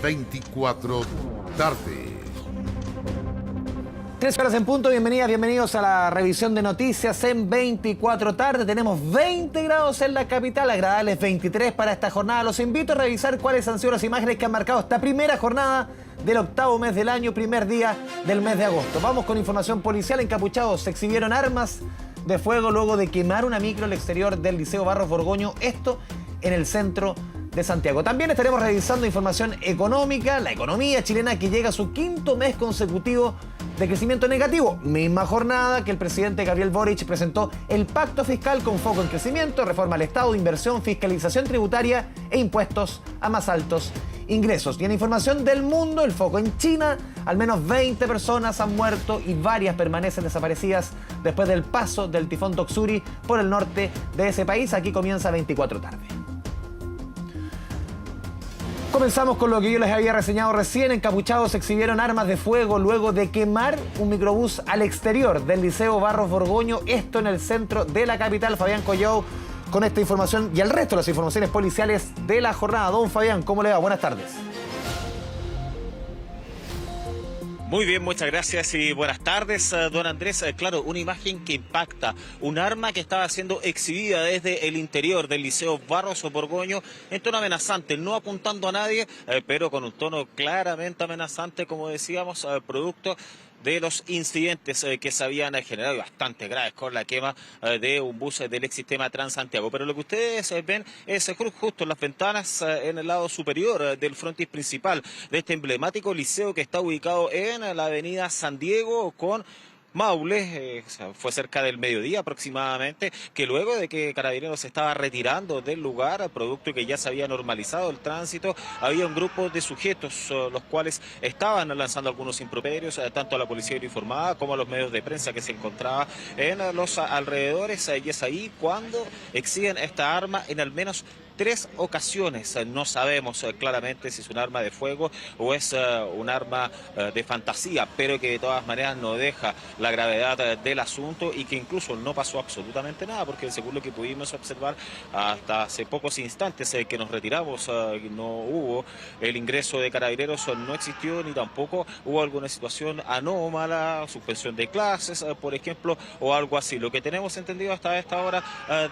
24 tarde. 3 horas en punto, bienvenidos a la revisión de noticias en 24 tarde. Tenemos 20 grados en la capital, agradables 23 para esta jornada. Los invito a revisar cuáles han sido las imágenes que han marcado esta primera jornada del octavo mes del año, primer día del mes de agosto. Vamos con información policial. Encapuchados se exhibieron armas de fuego luego de quemar una micro al exterior del Liceo Barros Borgoño, esto en el centro de Santiago. También estaremos revisando información económica, la economía chilena que llega a su quinto mes consecutivo de crecimiento negativo. Misma jornada que el presidente Gabriel Boric presentó el pacto fiscal con foco en crecimiento, reforma al Estado, inversión, fiscalización tributaria e impuestos a más altos ingresos. Y en información del mundo, el foco en China, al menos 20 personas han muerto y varias permanecen desaparecidas después del paso del tifón Doksuri por el norte de ese país. Aquí comienza 24 tarde. Comenzamos con lo que yo les había reseñado recién. Encapuchados exhibieron armas de fuego luego de quemar un microbús al exterior del Liceo Barros Borgoño, esto en el centro de la capital. Fabián Collao con esta información y el resto de las informaciones policiales de la jornada. Don Fabián, ¿cómo le va? Buenas tardes. Muy bien, muchas gracias y buenas tardes, don Andrés. Claro, una imagen que impacta, un arma que estaba siendo exhibida desde el interior del Liceo Barros Borgoño en tono amenazante, no apuntando a nadie, pero con un tono claramente amenazante, como decíamos, producto de los incidentes que se habían generado bastante graves con la quema de un bus del ex sistema Transantiago. Pero lo que ustedes ven es justo en las ventanas en el lado superior del frontis principal de este emblemático liceo que está ubicado en la avenida San Diego con Maule. Fue cerca del mediodía aproximadamente, que luego de que Carabineros se estaba retirando del lugar, producto que ya se había normalizado el tránsito, había un grupo de sujetos, los cuales estaban lanzando algunos improperios, tanto a la policía uniformada como a los medios de prensa que se encontraba en los alrededores, y es ahí cuando exhiben esta arma en al menos 3 ocasiones. No sabemos claramente si es un arma de fuego o es un arma de fantasía, pero que de todas maneras no deja la gravedad del asunto y que incluso no pasó absolutamente nada, porque según lo que pudimos observar hasta hace pocos instantes que nos retiramos, no hubo el ingreso de Carabineros, no existió ni tampoco hubo alguna situación anómala, suspensión de clases, por ejemplo, o algo así. Lo que tenemos entendido hasta esta hora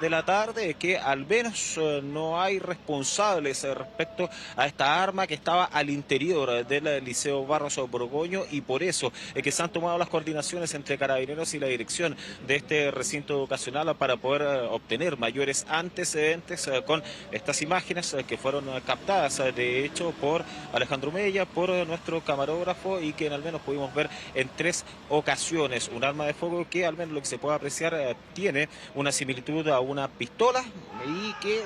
de la tarde es que al menos no hay responsables respecto a esta arma que estaba al interior del Liceo Barros Borgoño, y por eso es que se han tomado las coordinaciones entre Carabineros y la dirección de este recinto educacional para poder obtener mayores antecedentes con estas imágenes que fueron captadas de hecho por Alejandro Mella, por nuestro camarógrafo, y que al menos pudimos ver en 3 ocasiones. Un arma de fuego que al menos lo que se puede apreciar tiene una similitud a una pistola y que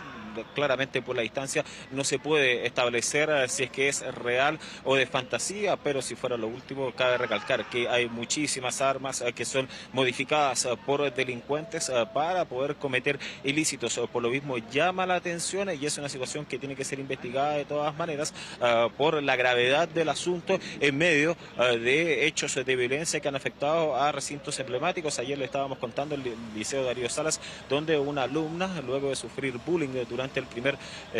claramente por la distancia no se puede establecer si es que es real o de fantasía, pero si fuera lo último, cabe recalcar que hay muchísimas armas que son modificadas por delincuentes para poder cometer ilícitos. Por lo mismo llama la atención y es una situación que tiene que ser investigada de todas maneras por la gravedad del asunto en medio de hechos de violencia que han afectado a recintos emblemáticos. Ayer le estábamos contando el Liceo Darío Salas, donde una alumna, luego de sufrir bullying durante el primer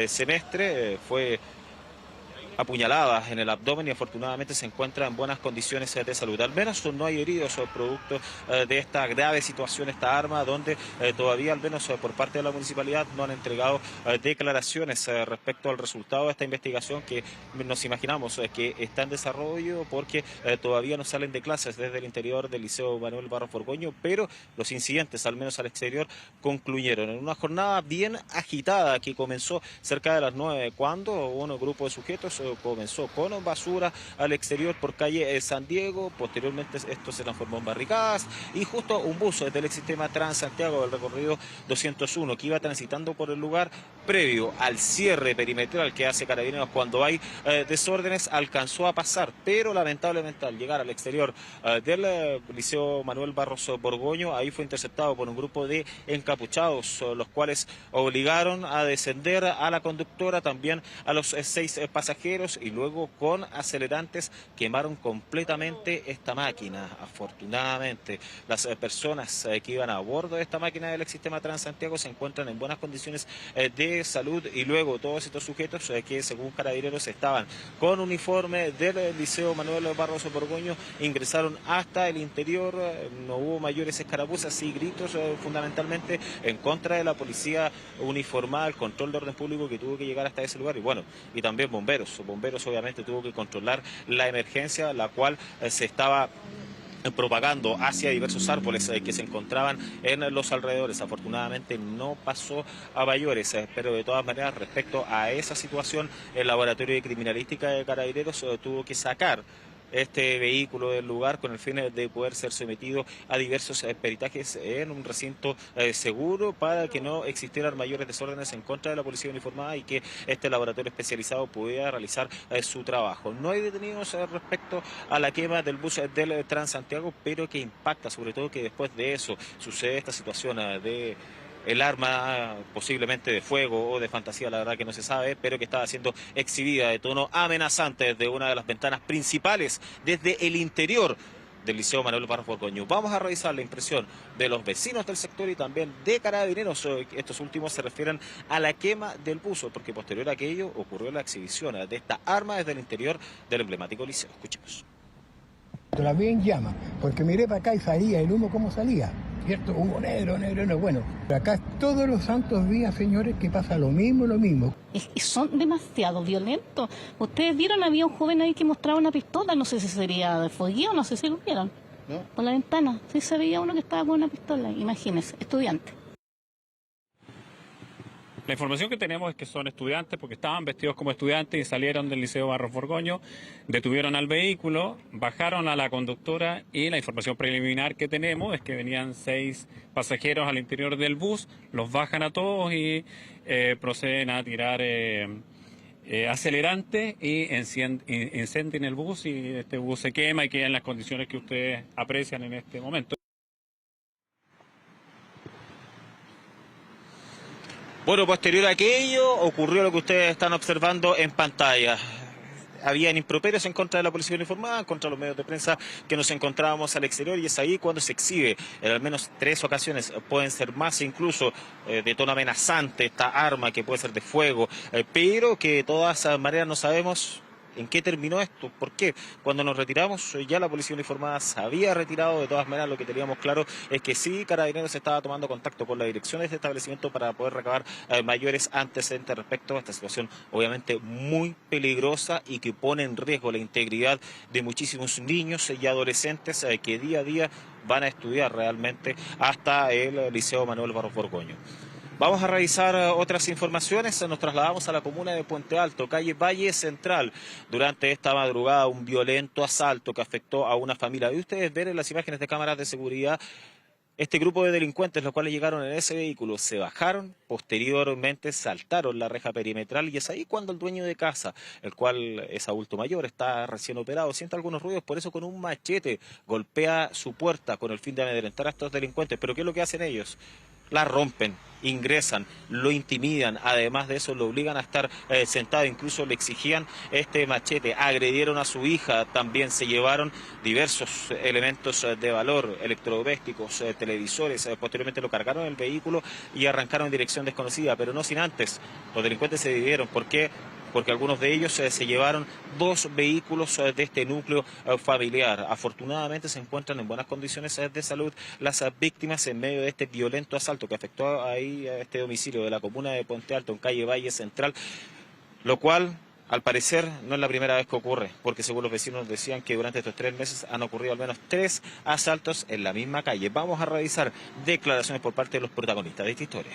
semestre, fue apuñalada en el abdomen y afortunadamente se encuentra en buenas condiciones de salud. Al menos no hay heridos producto de esta grave situación, esta arma, donde todavía al menos por parte de la municipalidad no han entregado declaraciones respecto al resultado de esta investigación, que nos imaginamos que está en desarrollo porque todavía no salen de clases desde el interior del Liceo Manuel Barros Borgoño, pero los incidentes, al menos al exterior, concluyeron en una jornada bien agitada que comenzó cerca de las 9, cuando un grupo de sujetos comenzó con basura al exterior por calle San Diego. Posteriormente esto se transformó en barricadas y justo un bus del ex sistema Transantiago del recorrido 201 que iba transitando por el lugar previo al cierre perimetral que hace Carabineros cuando hay desórdenes alcanzó a pasar, pero lamentablemente al llegar al exterior del Liceo Manuel Barros Borgoño, ahí fue interceptado por un grupo de encapuchados, los cuales obligaron a descender a la conductora, también a los 6 pasajeros, pasajeros y luego con acelerantes quemaron completamente esta máquina. Afortunadamente, las personas que iban a bordo de esta máquina del Sistema Transantiago se encuentran en buenas condiciones de salud, y luego todos estos sujetos que según Carabineros estaban con uniforme del Liceo Manuel Barroso Borgoño ingresaron hasta el interior. No hubo mayores escarapuzas y gritos fundamentalmente en contra de la policía uniformada, el control de orden público que tuvo que llegar hasta ese lugar, y bueno, y también bomberos obviamente tuvo que controlar la emergencia, la cual se estaba propagando hacia diversos árboles que se encontraban en los alrededores. Afortunadamente no pasó a mayores, pero de todas maneras respecto a esa situación el Laboratorio de Criminalística de Carabineros tuvo que sacar este vehículo del lugar con el fin de poder ser sometido a diversos peritajes en un recinto seguro para que no existieran mayores desórdenes en contra de la policía uniformada y que este laboratorio especializado pudiera realizar su trabajo. No hay detenidos respecto a la quema del bus del Transantiago, pero que impacta sobre todo que después de eso sucede esta situación de el arma posiblemente de fuego o de fantasía, la verdad que no se sabe, pero que estaba siendo exhibida de tono amenazante desde una de las ventanas principales, desde el interior del Liceo Manuel Barroso Borgoño. Vamos a revisar la impresión de los vecinos del sector y también de Carabineros. Estos últimos se refieren a la quema del bus, porque posterior a aquello ocurrió la exhibición de esta arma desde el interior del emblemático liceo. Escuchemos. La vi en llama, porque miré para acá y salía el humo como salía, ¿cierto? Humo negro, bueno. Pero acá todos los santos días, señores, que pasa lo mismo. Y son demasiado violentos. Ustedes vieron, había un joven ahí que mostraba una pistola, no sé si sería de fogueo, no sé si lo vieron. ¿No? Por la ventana, sí se veía uno que estaba con una pistola, imagínense, estudiante. La información que tenemos es que son estudiantes porque estaban vestidos como estudiantes y salieron del Liceo Barroso Borgoño, detuvieron al vehículo, bajaron a la conductora y la información preliminar que tenemos es que venían 6 pasajeros al interior del bus, los bajan a todos y proceden a tirar acelerantes y incendian el bus, y este bus se quema y queda en las condiciones que ustedes aprecian en este momento. Bueno, posterior a aquello ocurrió lo que ustedes están observando en pantalla. Habían improperios en contra de la policía uniformada, contra los medios de prensa que nos encontrábamos al exterior, y es ahí cuando se exhibe en al menos 3 ocasiones, pueden ser más incluso, de tono amenazante esta arma que puede ser de fuego, pero que de todas maneras no sabemos ¿en qué terminó esto? ¿Por qué? Cuando nos retiramos ya la policía uniformada se había retirado. De todas maneras, lo que teníamos claro es que sí, Carabineros estaba tomando contacto con la dirección de este establecimiento para poder recabar mayores antecedentes respecto a esta situación, obviamente muy peligrosa y que pone en riesgo la integridad de muchísimos niños y adolescentes que día a día van a estudiar realmente hasta el Liceo Manuel Barroso Borgoño. Vamos a revisar otras informaciones. Nos trasladamos a la comuna de Puente Alto, calle Valle Central. Durante esta madrugada, un violento asalto que afectó a una familia. Y ustedes ven en las imágenes de cámaras de seguridad este grupo de delincuentes, los cuales llegaron en ese vehículo, se bajaron, posteriormente saltaron la reja perimetral, y es ahí cuando el dueño de casa, el cual es adulto mayor, está recién operado, siente algunos ruidos, por eso con un machete golpea su puerta con el fin de amedrentar a estos delincuentes. Pero ¿qué es lo que hacen ellos? La rompen, ingresan, lo intimidan, además de eso lo obligan a estar sentado, incluso le exigían este machete, agredieron a su hija, también se llevaron diversos elementos de valor, electrodomésticos, televisores, posteriormente lo cargaron en el vehículo y arrancaron en dirección desconocida, pero no sin antes. Los delincuentes se dividieron. ¿Por qué? Porque algunos de ellos se llevaron 2 vehículos de este núcleo familiar. Afortunadamente se encuentran en buenas condiciones de salud las víctimas en medio de este violento asalto que afectó ahí a este domicilio de la comuna de Puente Alto, en calle Valle Central, lo cual al parecer no es la primera vez que ocurre, porque según los vecinos decían que durante estos 3 meses han ocurrido al menos 3 asaltos en la misma calle. Vamos a revisar declaraciones por parte de los protagonistas de esta historia.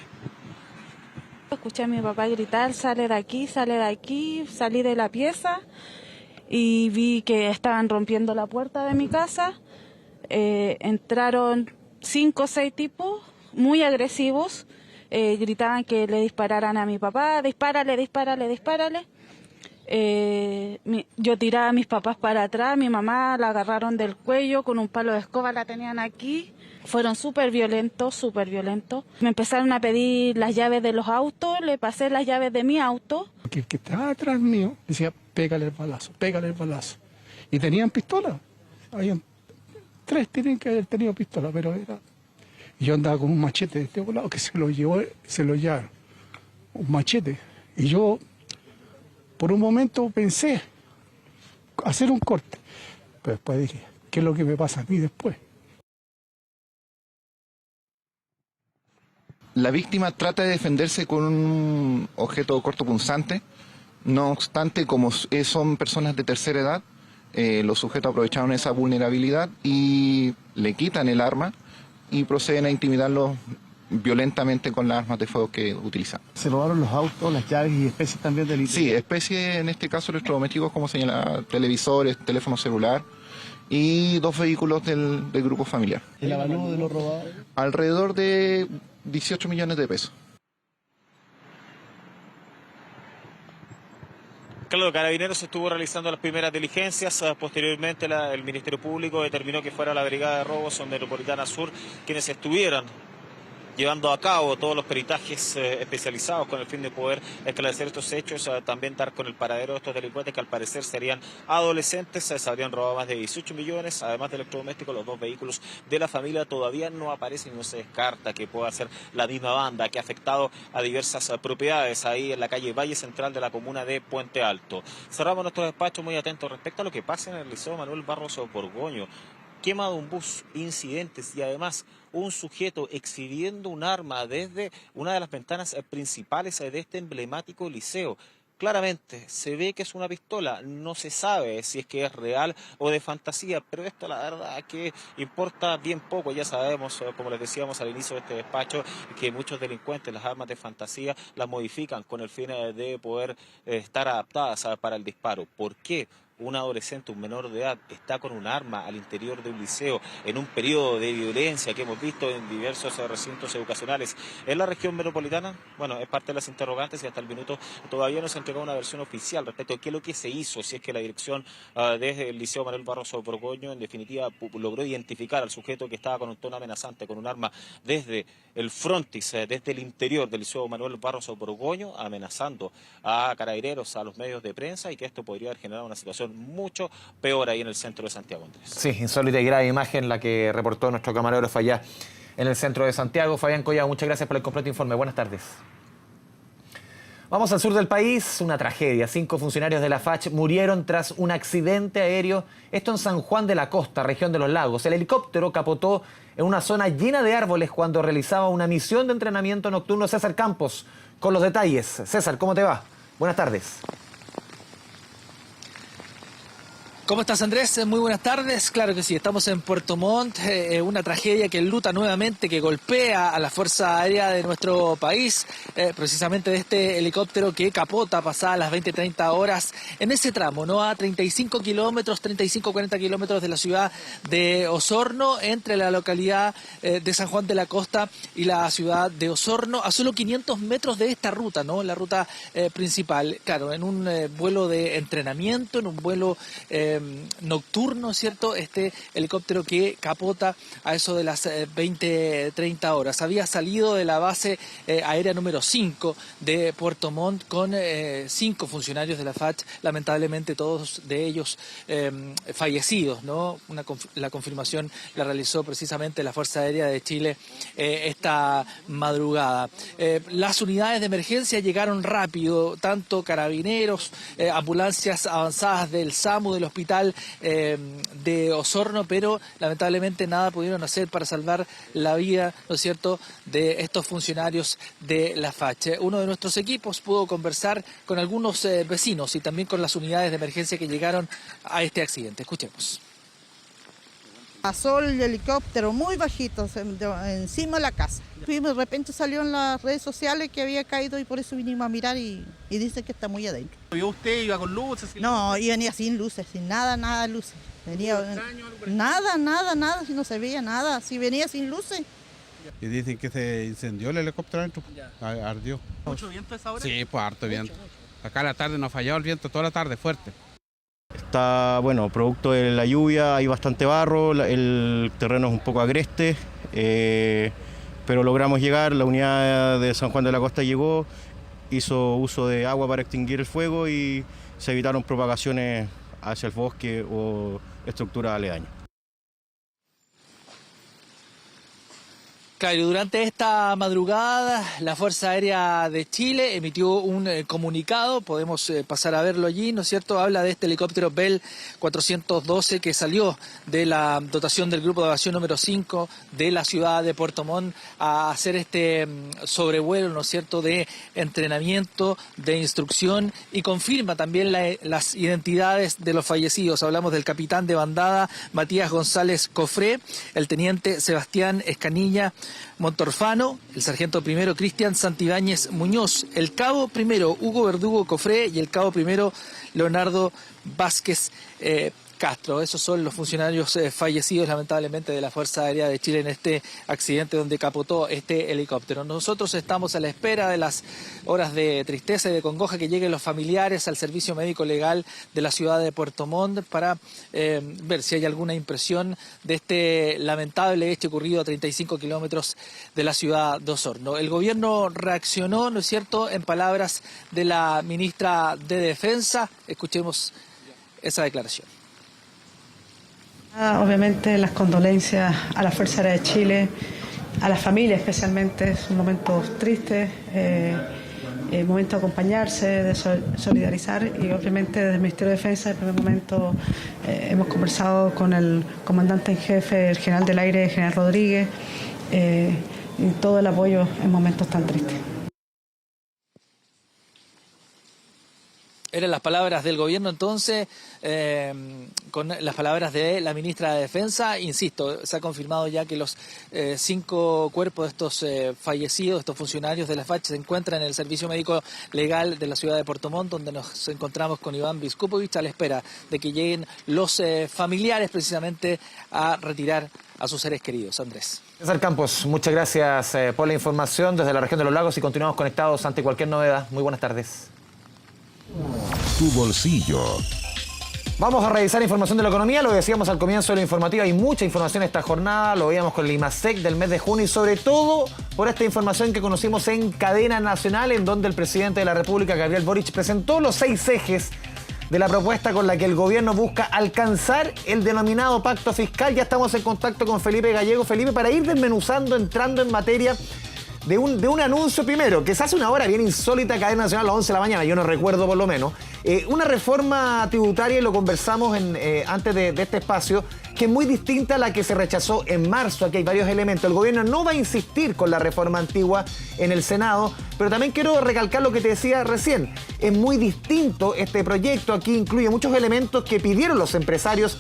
Escuché a mi papá gritar, sale de aquí, salí de la pieza y vi que estaban rompiendo la puerta de mi casa. Entraron 5 o 6 tipos muy agresivos, gritaban que le dispararan a mi papá, dispárale. Yo tiraba a mis papás para atrás, mi mamá la agarraron del cuello con un palo de escoba, la tenían aquí. Fueron súper violentos, súper violentos. Me empezaron a pedir las llaves de los autos, le pasé las llaves de mi auto. Porque el que estaba atrás mío decía, pégale el balazo, pégale el balazo. Y tenían pistola. Habían 3 tienen que haber tenido pistola, pero era... Y yo andaba con un machete de este lado que se lo llevaron. Un machete. Y yo, por un momento, pensé hacer un corte. Pero después dije, ¿qué es lo que me pasa a mí después? La víctima trata de defenderse con un objeto cortopunzante. No obstante, como son personas de tercera edad, los sujetos aprovecharon esa vulnerabilidad y le quitan el arma y proceden a intimidarlos violentamente con las armas de fuego que utilizan. ¿Se robaron los autos, las llaves y especies también del interior? Sí, especies, en este caso electrodomésticos, como señala, televisores, teléfono celular y 2 vehículos del grupo familiar. ¿El avalúo de lo robado? Alrededor de 18 millones de pesos. Claro, Carabineros estuvo realizando las primeras diligencias. Posteriormente el Ministerio Público determinó que fuera la Brigada de Robos Metropolitana Sur quienes estuvieran llevando a cabo todos los peritajes especializados con el fin de poder esclarecer estos hechos, también dar con el paradero de estos delincuentes que al parecer serían adolescentes, se habrían robado más de 18 millones, además de electrodomésticos, los 2 vehículos de la familia todavía no aparecen y no se descarta que pueda ser la misma banda que ha afectado a diversas propiedades ahí en la calle Valle Central de la comuna de Puente Alto. Cerramos nuestro despacho muy atentos respecto a lo que pasa en el Liceo Manuel Barros Borgoño. Quema de un bus, incidentes y además un sujeto exhibiendo un arma desde una de las ventanas principales de este emblemático liceo. Claramente se ve que es una pistola, no se sabe si es que es real o de fantasía, pero esto la verdad que importa bien poco. Ya sabemos, como les decíamos al inicio de este despacho, que muchos delincuentes las armas de fantasía las modifican con el fin de poder estar adaptadas para el disparo. ¿Por qué? Un adolescente, un menor de edad, está con un arma al interior de un liceo en un periodo de violencia que hemos visto en diversos recintos educacionales en la región metropolitana. Bueno, es parte de las interrogantes y hasta el minuto todavía no se ha entregado una versión oficial respecto a qué es lo que se hizo, si es que la dirección desde el Liceo Manuel Barros Borgoño en definitiva logró identificar al sujeto que estaba con un tono amenazante, con un arma desde el frontis, desde el interior del Liceo Manuel Barros Borgoño, amenazando a Carabineros, a los medios de prensa, y que esto podría haber generado una situación mucho peor ahí en el centro de Santiago, Andrés. Sí, insólita y grave imagen la que reportó nuestro camarógrafo allá en el centro de Santiago. Fabián Collado, muchas gracias por el completo informe. Buenas tardes. Vamos al sur del país, una tragedia. 5 funcionarios de la FACH murieron tras un accidente aéreo. Esto en San Juan de la Costa, región de los Lagos. El helicóptero capotó en una zona llena de árboles cuando realizaba una misión de entrenamiento nocturno. César Campos, con los detalles. César, ¿cómo te va? Buenas tardes. ¿Cómo estás, Andrés? Muy buenas tardes. Claro que sí, estamos en Puerto Montt, una tragedia que enluta nuevamente, que golpea a la Fuerza Aérea de nuestro país, precisamente de este helicóptero que capota pasadas las 20-30 horas en ese tramo, ¿no? A 35 kilómetros, 35-40 kilómetros de la ciudad de Osorno, entre la localidad de San Juan de la Costa y la ciudad de Osorno, a solo 500 metros de esta ruta, ¿no? La ruta principal, claro, en un vuelo de entrenamiento, en un vuelo nocturno, ¿cierto? Este helicóptero que capota a eso de las 20-30 horas. Había salido de la base aérea número 5 de Puerto Montt con 5 funcionarios de la FACH, lamentablemente todos de ellos fallecidos, ¿no? La confirmación la realizó precisamente la Fuerza Aérea de Chile esta madrugada. Las unidades de emergencia llegaron rápido, tanto Carabineros, ambulancias avanzadas del SAMU, del hospital de Osorno, pero lamentablemente nada pudieron hacer para salvar la vida, ¿no es cierto?, de estos funcionarios de la FACH. Uno de nuestros equipos pudo conversar con algunos vecinos y también con las unidades de emergencia que llegaron a este accidente. Escuchemos. Pasó el helicóptero muy bajito encima de la casa. Y de repente salió en las redes sociales que había caído y por eso vinimos a mirar y dice que está muy adentro. ¿Vio usted? ¿Iba con luces? No, y venía sin luces, sin nada de luces. Venía nada, si no se veía nada, si venía sin luces. Y dicen que se incendió el helicóptero adentro, ardió. ¿Mucho viento a esa hora? Sí, pues harto viento. Acá a la tarde no ha fallado el viento, toda la tarde fuerte. Está, bueno, producto de la lluvia, hay bastante barro, el terreno es un poco agreste, pero logramos llegar, la unidad de San Juan de la Costa llegó, hizo uso de agua para extinguir el fuego y se evitaron propagaciones hacia el bosque o estructuras aledañas. Claro, durante esta madrugada la Fuerza Aérea de Chile emitió un comunicado, podemos pasar a verlo allí, ¿no es cierto? Habla de este helicóptero Bell 412 que salió de la dotación del Grupo de Evasión número 5 de la ciudad de Puerto Montt a hacer este sobrevuelo, ¿no es cierto?, de entrenamiento, de instrucción, y confirma también las identidades de los fallecidos. Hablamos del capitán de bandada Matías González Cofré, el teniente Sebastián Escanilla Montorfano, el sargento primero Cristian Santibáñez Muñoz, el cabo primero Hugo Verdugo Cofré y el cabo primero Leonardo Vázquez Castro. Esos son los funcionarios fallecidos lamentablemente de la Fuerza Aérea de Chile en este accidente donde capotó este helicóptero. Nosotros estamos a la espera de las horas de tristeza y de congoja que lleguen los familiares al servicio médico legal de la ciudad de Puerto Montt para ver si hay alguna impresión de este lamentable hecho ocurrido a 35 kilómetros de la ciudad de Osorno. El gobierno reaccionó, ¿no es cierto?, en palabras de la ministra de Defensa. Escuchemos esa declaración. Obviamente las condolencias a la Fuerza Aérea de Chile, a la familia especialmente, es un momento triste, momento de acompañarse, de solidarizar, y obviamente desde el Ministerio de Defensa en el primer momento hemos conversado con el comandante en jefe, el general del aire, general Rodríguez, y todo el apoyo en momentos tan tristes. Eran las palabras del gobierno entonces, con las palabras de la ministra de Defensa. Insisto, se ha confirmado ya que los 5 cuerpos de estos fallecidos, estos funcionarios de la FACH, se encuentran en el Servicio Médico Legal de la ciudad de Puerto Montt, donde nos encontramos con Iván Viskupovich a la espera de que lleguen los familiares precisamente a retirar a sus seres queridos. Andrés. César Campos, muchas gracias por la información desde la región de los lagos y continuamos conectados ante cualquier novedad. Muy buenas tardes. Tu bolsillo. Vamos a revisar información de la economía, lo decíamos al comienzo de la informativa, hay mucha información esta jornada, lo veíamos con el IMASEC del mes de junio y sobre todo por esta información que conocimos en cadena nacional, en donde el presidente de la República, Gabriel Boric, presentó los 6 ejes de la propuesta con la que el gobierno busca alcanzar el denominado pacto fiscal. Ya estamos en contacto con Felipe Gallego. Felipe, para ir desmenuzando, entrando en materia de un anuncio primero, que se hace una hora bien insólita, cadena nacional a las 11 de la mañana, yo no recuerdo por lo menos, una reforma tributaria, y lo conversamos antes de este espacio, que es muy distinta a la que se rechazó en marzo. Aquí hay varios elementos. El gobierno no va a insistir con la reforma antigua en el Senado, pero también quiero recalcar lo que te decía recién. Es muy distinto este proyecto. Aquí incluye muchos elementos que pidieron los empresarios,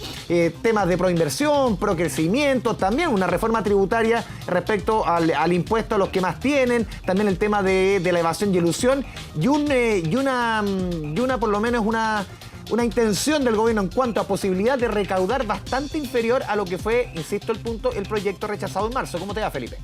temas de proinversión, procrecimiento, también una reforma tributaria respecto al impuesto a los que más tienen, también el tema de la evasión y elusión, y una por lo menos una intención del gobierno en cuanto a posibilidad de recaudar bastante inferior a lo que fue, insisto, el proyecto rechazado en marzo. ¿Cómo te va, Felipe?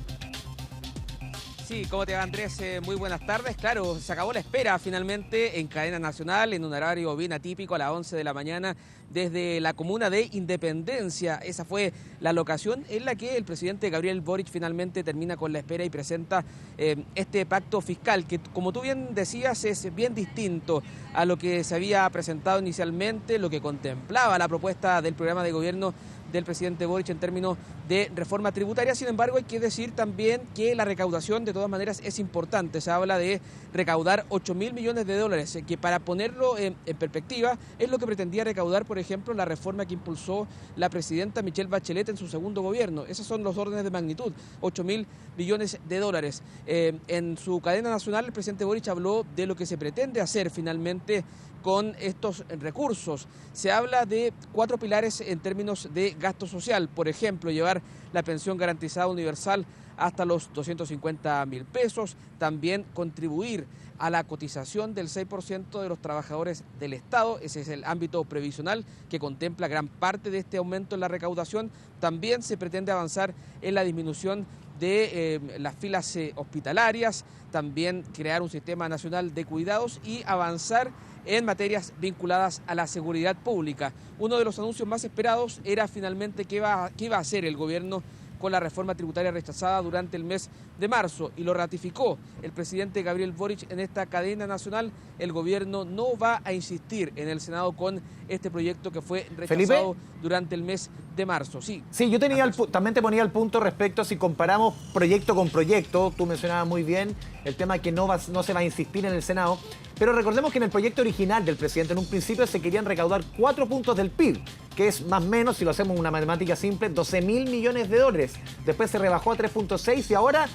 Sí, ¿cómo te va, Andrés? Muy buenas tardes. Claro, se acabó la espera finalmente en cadena nacional, en un horario bien atípico, a las 11 de la mañana, desde la comuna de Independencia. Esa fue la locación en la que el presidente Gabriel Boric finalmente termina con la espera y presenta este pacto fiscal, que, como tú bien decías, es bien distinto a lo que se había presentado inicialmente, lo que contemplaba la propuesta del programa de gobierno del presidente Boric en términos de reforma tributaria. Sin embargo, hay que decir también que la recaudación de todas maneras es importante. Se habla de recaudar 8.000 millones de dólares, que para ponerlo en perspectiva es lo que pretendía recaudar, por ejemplo, la reforma que impulsó la presidenta Michelle Bachelet en su segundo gobierno. Esos son los órdenes de magnitud, 8.000 millones de dólares. En su cadena nacional, el presidente Boric habló de lo que se pretende hacer finalmente con estos recursos. Se habla de 4 pilares en términos de gasto social. Por ejemplo, llevar la pensión garantizada universal hasta los 250.000 pesos. También contribuir a la cotización del 6% de los trabajadores del Estado. Ese es el ámbito previsional que contempla gran parte de este aumento en la recaudación. También se pretende avanzar en la disminución de las filas hospitalarias, también crear un sistema nacional de cuidados y avanzar en materias vinculadas a la seguridad pública. Uno de los anuncios más esperados era finalmente qué iba a hacer el gobierno con la reforma tributaria rechazada durante el mes de marzo y lo ratificó el presidente Gabriel Boric en esta cadena nacional. El gobierno no va a insistir en el Senado con este proyecto que fue rechazado Felipe, durante el mes de marzo. Sí, yo tenía también te ponía el punto respecto a si comparamos proyecto con proyecto. Tú mencionabas muy bien el tema que no se va a insistir en el Senado, pero recordemos que en el proyecto original del presidente en un principio se querían recaudar 4 puntos del PIB, que es más o menos, si lo hacemos una matemática simple, 12.000 millones de dólares. Después se rebajó a 3.6 y ahora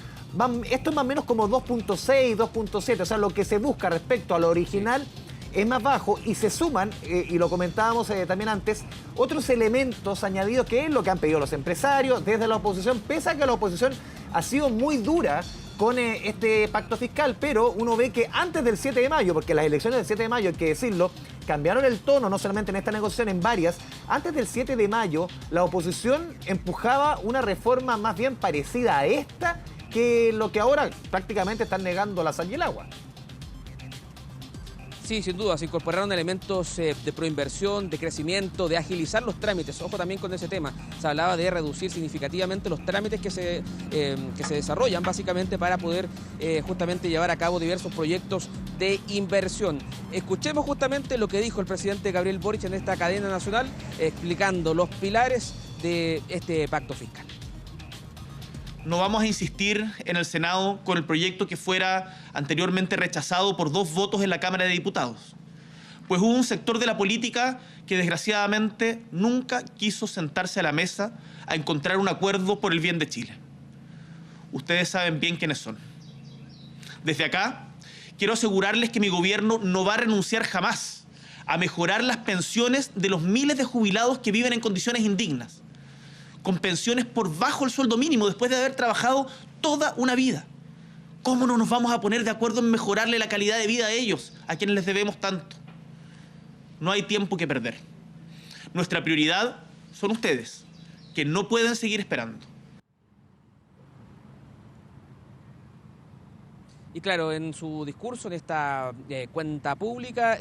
esto es más o menos como 2.6, 2.7. O sea, lo que se busca respecto a lo original es más bajo y se suman, y lo comentábamos también antes, otros elementos añadidos que es lo que han pedido los empresarios desde la oposición, pese a que la oposición ha sido muy dura con este pacto fiscal, pero uno ve que antes del 7 de mayo, porque las elecciones del 7 de mayo, hay que decirlo, cambiaron el tono, no solamente en esta negociación, en varias. Antes del 7 de mayo, la oposición empujaba una reforma más bien parecida a esta, que lo que ahora prácticamente están negando la sal y el agua. Sí, sin duda, se incorporaron elementos de proinversión, de crecimiento, de agilizar los trámites. Ojo también con ese tema. Se hablaba de reducir significativamente los trámites que se desarrollan básicamente para poder justamente llevar a cabo diversos proyectos de inversión. Escuchemos justamente lo que dijo el presidente Gabriel Boric en esta cadena nacional, explicando los pilares de este pacto fiscal. No vamos a insistir en el Senado con el proyecto que fuera anteriormente rechazado por 2 votos en la Cámara de Diputados, pues hubo un sector de la política que desgraciadamente nunca quiso sentarse a la mesa a encontrar un acuerdo por el bien de Chile. Ustedes saben bien quiénes son. Desde acá, quiero asegurarles que mi gobierno no va a renunciar jamás a mejorar las pensiones de los miles de jubilados que viven en condiciones indignas, con pensiones por bajo el sueldo mínimo después de haber trabajado toda una vida. ¿Cómo no nos vamos a poner de acuerdo en mejorarle la calidad de vida a ellos, a quienes les debemos tanto? No hay tiempo que perder. Nuestra prioridad son ustedes, que no pueden seguir esperando. Y claro, en su discurso, en esta cuenta pública,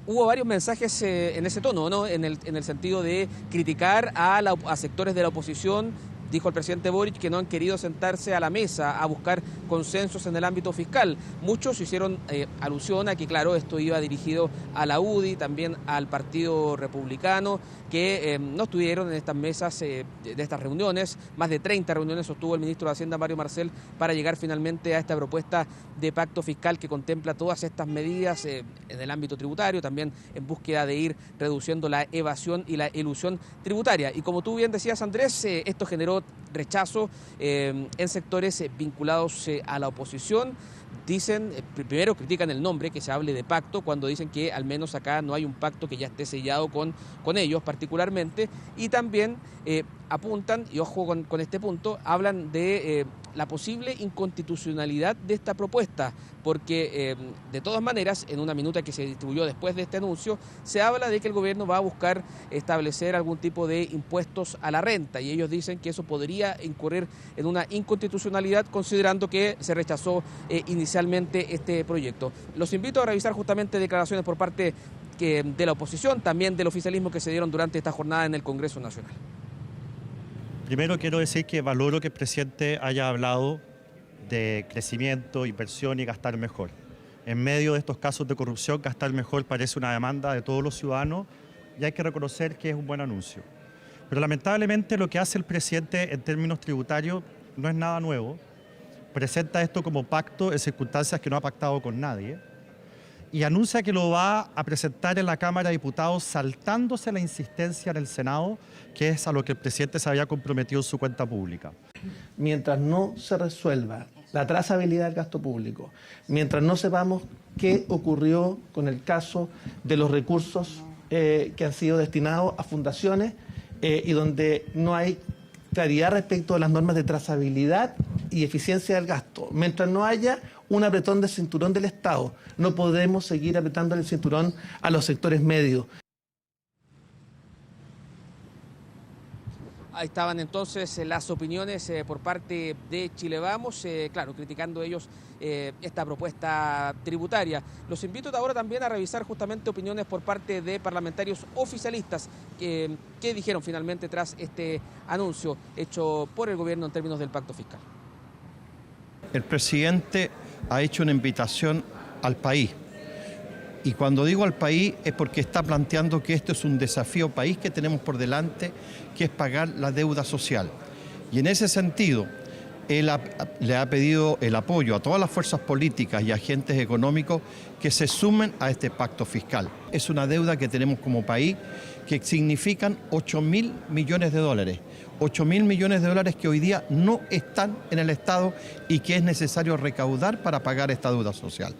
hubo varios mensajes en ese tono, ¿no? En el sentido de criticar a sectores de la oposición. Dijo el presidente Boric que no han querido sentarse a la mesa a buscar consensos en el ámbito fiscal. Muchos hicieron alusión a que, claro, esto iba dirigido a la UDI, también al Partido Republicano, que no estuvieron en estas mesas de estas reuniones. Más de 30 reuniones sostuvo el ministro de Hacienda, Mario Marcel, para llegar finalmente a esta propuesta de pacto fiscal que contempla todas estas medidas en el ámbito tributario, también en búsqueda de ir reduciendo la evasión y la elusión tributaria. Y como tú bien decías, Andrés, esto generó rechazo en sectores vinculados a la oposición. Dicen, primero critican el nombre, que se hable de pacto, cuando dicen que al menos acá no hay un pacto que ya esté sellado con ellos particularmente, y también apuntan, y ojo con este punto, hablan de la posible inconstitucionalidad de esta propuesta, porque de todas maneras, en una minuta que se distribuyó después de este anuncio, se habla de que el gobierno va a buscar establecer algún tipo de impuestos a la renta, y ellos dicen que eso podría incurrir en una inconstitucionalidad, considerando que se rechazó inicialmente este proyecto. Los invito a revisar justamente declaraciones por parte de la oposición, también del oficialismo, que se dieron durante esta jornada en el Congreso Nacional. Primero quiero decir que valoro que el presidente haya hablado de crecimiento, inversión y gastar mejor. En medio de estos casos de corrupción, gastar mejor parece una demanda de todos los ciudadanos y hay que reconocer que es un buen anuncio. Pero lamentablemente lo que hace el presidente en términos tributarios no es nada nuevo. Presenta esto como pacto en circunstancias que no ha pactado con nadie y anuncia que lo va a presentar en la Cámara de Diputados saltándose la insistencia en el Senado, que es a lo que el presidente se había comprometido en su cuenta pública. Mientras no se resuelva la trazabilidad del gasto público, mientras no sepamos qué ocurrió con el caso de los recursos que han sido destinados a fundaciones y donde no hay claridad respecto a las normas de trazabilidad y eficiencia del gasto, mientras no haya un apretón del cinturón del Estado, no podemos seguir apretando el cinturón a los sectores medios. ahí estaban entonces las opiniones por parte de Chile Vamos, claro, criticando ellos esta propuesta tributaria. Los invito ahora también a revisar justamente opiniones por parte de parlamentarios oficialistas que dijeron finalmente tras este anuncio hecho por el gobierno en términos del pacto fiscal. El presidente ha hecho una invitación al país. Y cuando digo al país es porque está planteando que esto es un desafío país que tenemos por delante, que es pagar la deuda social. Y en ese sentido, él le ha pedido el apoyo a todas las fuerzas políticas y agentes económicos que se sumen a este pacto fiscal. Es una deuda que tenemos como país que significan 8.000 millones de dólares. 8.000 millones de dólares que hoy día no están en el Estado y que es necesario recaudar para pagar esta deuda social.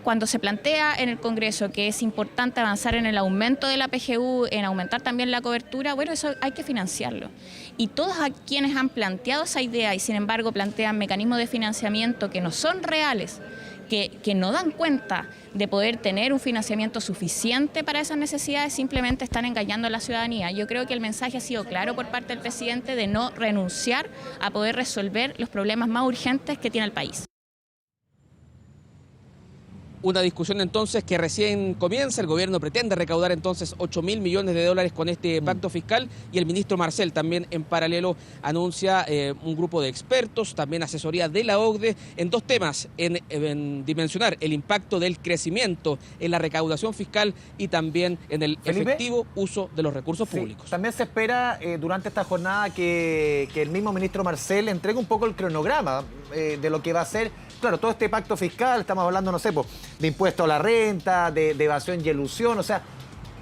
Cuando se plantea en el Congreso que es importante avanzar en el aumento de la PGU, en aumentar también la cobertura, bueno, eso hay que financiarlo. Y todos a quienes han planteado esa idea y sin embargo plantean mecanismos de financiamiento que no son reales, que no dan cuenta de poder tener un financiamiento suficiente para esas necesidades, simplemente están engañando a la ciudadanía. Yo creo que el mensaje ha sido claro por parte del presidente de no renunciar a poder resolver los problemas más urgentes que tiene el país. Una discusión entonces que recién comienza. El gobierno pretende recaudar entonces 8.000 millones de dólares con este pacto fiscal y el ministro Marcel también en paralelo anuncia un grupo de expertos, también asesoría de la OCDE en dos temas, en dimensionar el impacto del crecimiento en la recaudación fiscal y también en el efectivo uso de los recursos públicos. También se espera durante esta jornada que el mismo ministro Marcel entregue un poco el cronograma de lo que va a ser. Claro, todo este pacto fiscal, estamos hablando, no sé, de impuesto a la renta, de evasión y elusión, o sea,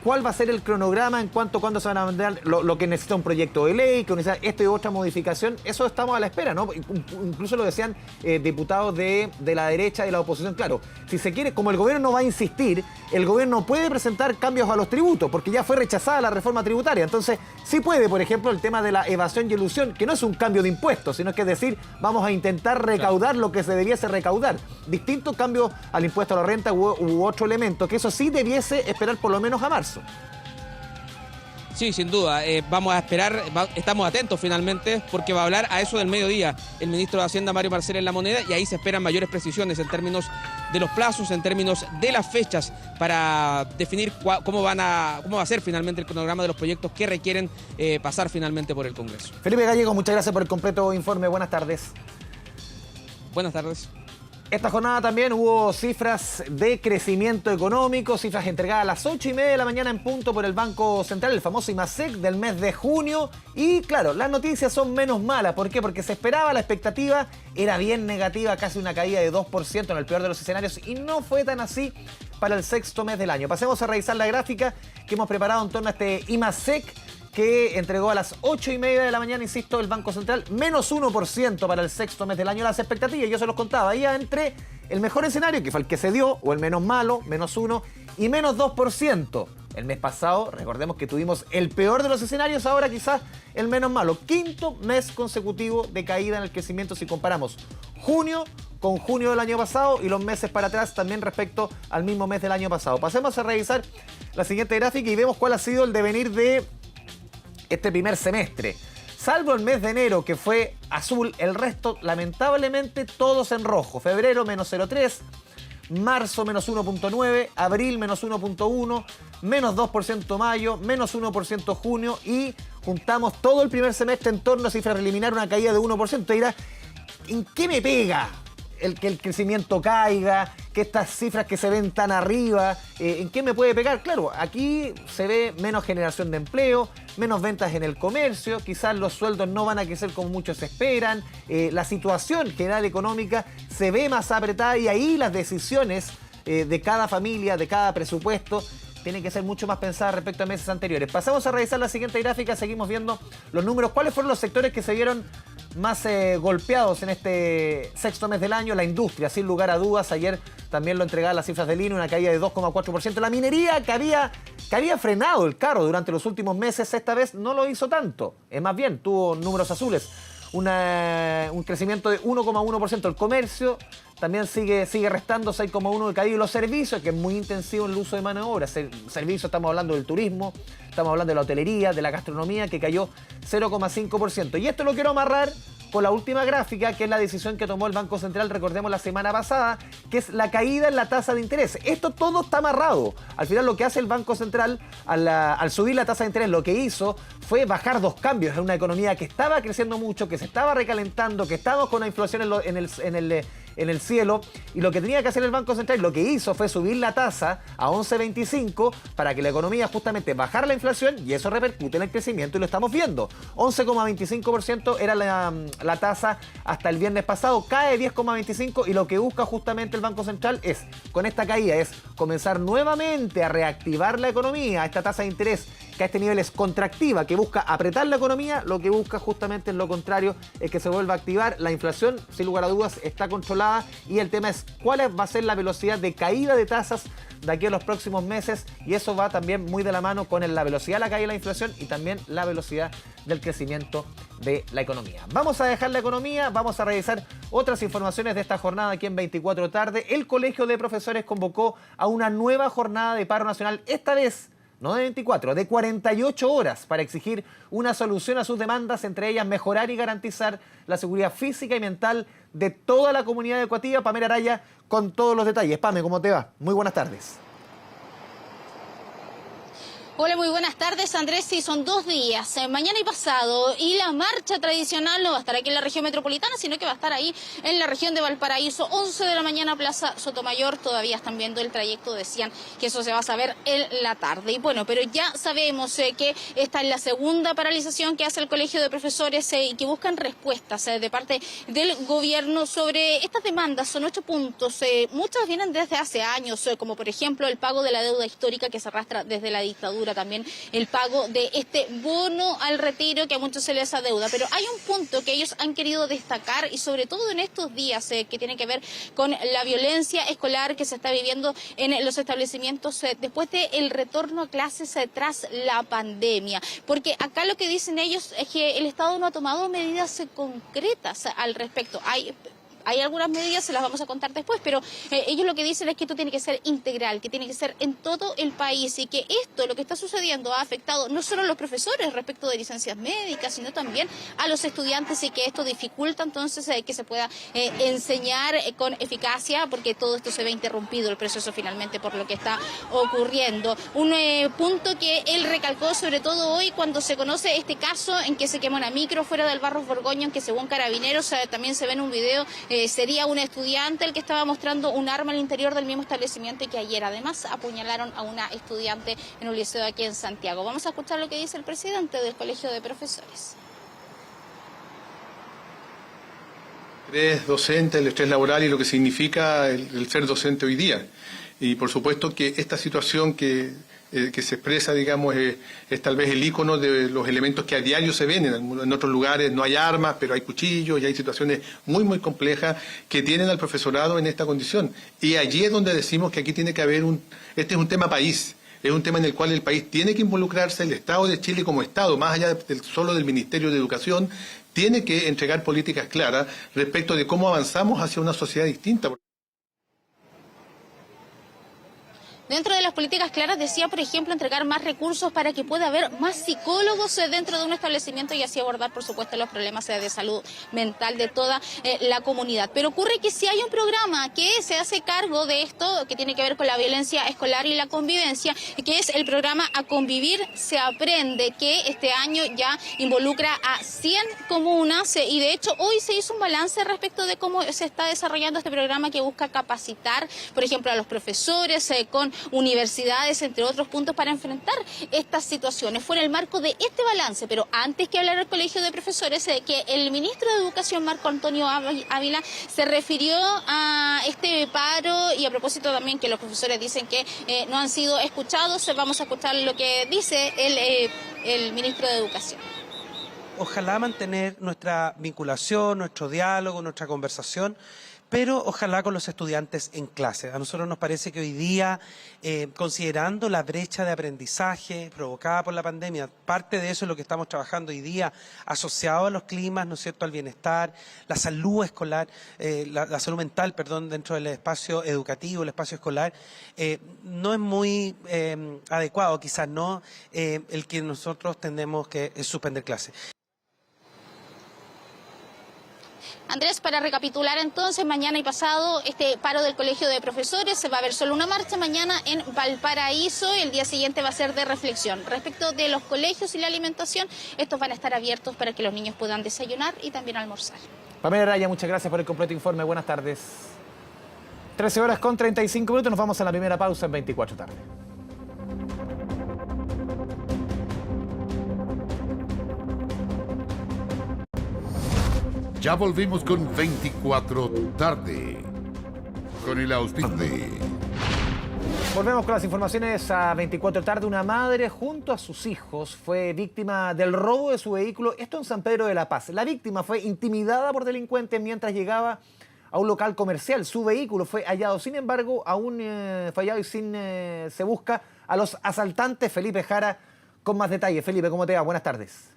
¿cuál va a ser el cronograma en cuanto a cuándo se van a mandar lo que necesita un proyecto de ley, que necesita esto y otra modificación? Eso estamos a la espera, ¿no? Incluso lo decían diputados de la derecha y la oposición. Claro, si se quiere, como el gobierno no va a insistir, el gobierno puede presentar cambios a los tributos, porque ya fue rechazada la reforma tributaria. Entonces, sí puede, por ejemplo, el tema de la evasión y elusión, que no es un cambio de impuestos, sino que es decir, vamos a intentar recaudar lo que se debiese recaudar. Distinto cambio al impuesto a la renta u otro elemento, que eso sí debiese esperar por lo menos a marzo. Sí, sin duda. Vamos a esperar, estamos atentos finalmente, porque va a hablar a eso del mediodía el ministro de Hacienda, Mario Marcel, en La Moneda, y ahí se esperan mayores precisiones en términos de los plazos, en términos de las fechas, para definir cómo va a ser finalmente el cronograma de los proyectos que requieren pasar finalmente por el Congreso. Felipe Gallego, muchas gracias por el completo informe. Buenas tardes. Buenas tardes. Esta jornada también hubo cifras de crecimiento económico, cifras entregadas a las 8:30 de la mañana en punto por el Banco Central, el famoso IMASEC del mes de junio. Y claro, las noticias son menos malas. ¿Por qué? Porque se esperaba, la expectativa era bien negativa, casi una caída de 2% en el peor de los escenarios, y no fue tan así para el sexto mes del año. Pasemos a revisar la gráfica que hemos preparado en torno a este IMASEC, que entregó a las 8:30 de la mañana, insisto, el Banco Central, menos 1% para el sexto mes del año. Las expectativas, yo se los contaba, ahí entre el mejor escenario, que fue el que se dio, o el menos malo, menos 1, y menos 2%. El mes pasado, recordemos que tuvimos el peor de los escenarios, ahora quizás el menos malo. Quinto mes consecutivo de caída en el crecimiento si comparamos junio con junio del año pasado y los meses para atrás también respecto al mismo mes del año pasado. Pasemos a revisar la siguiente gráfica y vemos cuál ha sido el devenir de este primer semestre. Salvo el mes de enero, que fue azul, el resto, lamentablemente, todos en rojo. Febrero, menos 0,3. Marzo, menos 1,9. Abril, menos 1,1. Menos 2% mayo. Menos 1% junio. Y juntamos todo el primer semestre en torno a cifra preliminar, una caída de 1%. Y dirá, ¿en qué me pega que el crecimiento caiga, que estas cifras que se ven tan arriba, en qué me puede pegar? Claro, aquí se ve menos generación de empleo, menos ventas en el comercio, quizás los sueldos no van a crecer como muchos esperan, la situación general económica se ve más apretada y ahí las decisiones de cada familia, de cada presupuesto, tienen que ser mucho más pensadas respecto a meses anteriores. Pasamos a revisar la siguiente gráfica, seguimos viendo los números. ¿Cuáles fueron los sectores que se vieron más golpeados en este sexto mes del año? La industria, sin lugar a dudas. Ayer también lo entregaban las cifras del INE, una caída de 2,4%. La minería, que había frenado el carro durante los últimos meses, esta vez no lo hizo tanto. Más bien, tuvo números azules. un crecimiento de 1,1%. El comercio también sigue restando 6,1% de caída. Y los servicios, que es muy intensivo en el uso de mano de obra. Servicios, estamos hablando del turismo, estamos hablando de la hotelería, de la gastronomía, que cayó 0,5%. Y esto lo quiero amarrar con la última gráfica, que es la decisión que tomó el Banco Central, recordemos, la semana pasada, que es la caída en la tasa de interés. Esto todo está amarrado. Al final lo que hace el Banco Central al subir la tasa de interés, lo que hizo fue bajar dos cambios en una economía que estaba creciendo mucho, que se estaba recalentando, que estábamos con una inflación en el cielo, y lo que tenía que hacer el Banco Central, lo que hizo fue subir la tasa a 11,25 para que la economía justamente bajara la inflación, y eso repercute en el crecimiento y lo estamos viendo. 11,25% era la tasa hasta el viernes pasado, cae 10,25, y lo que busca justamente el Banco Central es, con esta caída, es comenzar nuevamente a reactivar la economía. Esta tasa de interés que a este nivel es contractiva, que busca apretar la economía, lo que busca justamente es lo contrario, es que se vuelva a activar. La inflación, sin lugar a dudas, está controlada, y el tema es cuál va a ser la velocidad de caída de tasas de aquí a los próximos meses, y eso va también muy de la mano con la velocidad de la caída de la inflación y también la velocidad del crecimiento de la economía. Vamos a dejar la economía, vamos a revisar otras informaciones de esta jornada aquí en 24 tarde. El Colegio de Profesores convocó a una nueva jornada de paro nacional, esta vez no de 24, de 48 horas, para exigir una solución a sus demandas, entre ellas mejorar y garantizar la seguridad física y mental de toda la comunidad educativa. Pamela Araya con todos los detalles. Pame, ¿cómo te va? Muy buenas tardes. Hola, muy buenas tardes, Andrés. Sí, son 2 días, mañana y pasado, y la marcha tradicional no va a estar aquí en la región metropolitana, sino que va a estar ahí en la región de Valparaíso, 11 de la mañana, Plaza Sotomayor. Todavía están viendo el trayecto, decían que eso se va a saber en la tarde. Y bueno, pero ya sabemos que esta es la segunda paralización que hace el Colegio de Profesores y que buscan respuestas de parte del gobierno sobre estas demandas. Son 8 puntos, muchas vienen desde hace años, como por ejemplo el pago de la deuda histórica que se arrastra desde la dictadura, también el pago de este bono al retiro que a muchos se les adeuda. Pero hay un punto que ellos han querido destacar, y sobre todo en estos días, que tiene que ver con la violencia escolar que se está viviendo en los establecimientos después del retorno a clases tras la pandemia. Porque acá lo que dicen ellos es que el Estado no ha tomado medidas concretas al respecto. Hay algunas medidas, se las vamos a contar después, pero ellos lo que dicen es que esto tiene que ser integral, que tiene que ser en todo el país, y que esto, lo que está sucediendo, ha afectado no solo a los profesores respecto de licencias médicas, sino también a los estudiantes, y que esto dificulta entonces que se pueda enseñar con eficacia, porque todo esto se ve interrumpido el proceso finalmente por lo que está ocurriendo. Un punto que él recalcó sobre todo hoy cuando se conoce este caso en que se quema una micro fuera del Barros Borgoño, en que según Carabineros también se ve en un video, sería un estudiante el que estaba mostrando un arma al interior del mismo establecimiento, y que ayer además apuñalaron a una estudiante en un liceo aquí en Santiago. Vamos a escuchar lo que dice el presidente del Colegio de Profesores. El estrés docente, el estrés laboral y lo que significa el ser docente hoy día. Y por supuesto que esta situación que se expresa, digamos, es tal vez el ícono de los elementos que a diario se ven. En otros lugares no hay armas, pero hay cuchillos, y hay situaciones muy, muy complejas que tienen al profesorado en esta condición. Y allí es donde decimos que aquí tiene que haber este es un tema país. Es un tema en el cual el país tiene que involucrarse, el Estado de Chile como Estado, más allá solo del Ministerio de Educación, tiene que entregar políticas claras respecto de cómo avanzamos hacia una sociedad distinta. Dentro de las políticas claras decía, por ejemplo, entregar más recursos para que pueda haber más psicólogos dentro de un establecimiento, y así abordar, por supuesto, los problemas de salud mental de toda la comunidad. Pero ocurre que si hay un programa que se hace cargo de esto, que tiene que ver con la violencia escolar y la convivencia, que es el programa A Convivir se Aprende, que este año ya involucra a 100 comunas, y de hecho hoy se hizo un balance respecto de cómo se está desarrollando este programa, que busca capacitar, por ejemplo, a los profesores con universidades, entre otros puntos, para enfrentar estas situaciones. Fue en el marco de este balance, pero antes que hablar del Colegio de Profesores, que el ministro de Educación, Marco Antonio Ávila, se refirió a este paro, y a propósito también que los profesores dicen que no han sido escuchados. Vamos a escuchar lo que dice el ministro de Educación. Ojalá mantener nuestra vinculación, nuestro diálogo, nuestra conversación, pero ojalá con los estudiantes en clase. A nosotros nos parece que hoy día, considerando la brecha de aprendizaje provocada por la pandemia, parte de eso es lo que estamos trabajando hoy día, asociado a los climas, ¿no es cierto?, al bienestar, la salud escolar, la salud mental, perdón, dentro del espacio educativo, el espacio escolar, no es muy adecuado, quizás no, el que nosotros tenemos que suspender clases. Andrés, para recapitular entonces, mañana y pasado este paro del Colegio de Profesores, se va a ver solo una marcha mañana en Valparaíso y el día siguiente va a ser de reflexión. Respecto de los colegios y la alimentación, estos van a estar abiertos para que los niños puedan desayunar y también almorzar. Pamela Araya, muchas gracias por el completo informe. Buenas tardes. 13 horas con 35 minutos, nos vamos a la primera pausa en 24 tarde. Ya volvimos con 24 tarde. Con el auspicio de... Volvemos con las informaciones a 24 tarde. Una madre junto a sus hijos fue víctima del robo de su vehículo. Esto en San Pedro de la Paz. La víctima fue intimidada por delincuentes mientras llegaba a un local comercial. Su vehículo fue hallado. Sin embargo, aún fallado y se busca a los asaltantes. Felipe Jara con más detalles. Felipe, ¿cómo te va? Buenas tardes.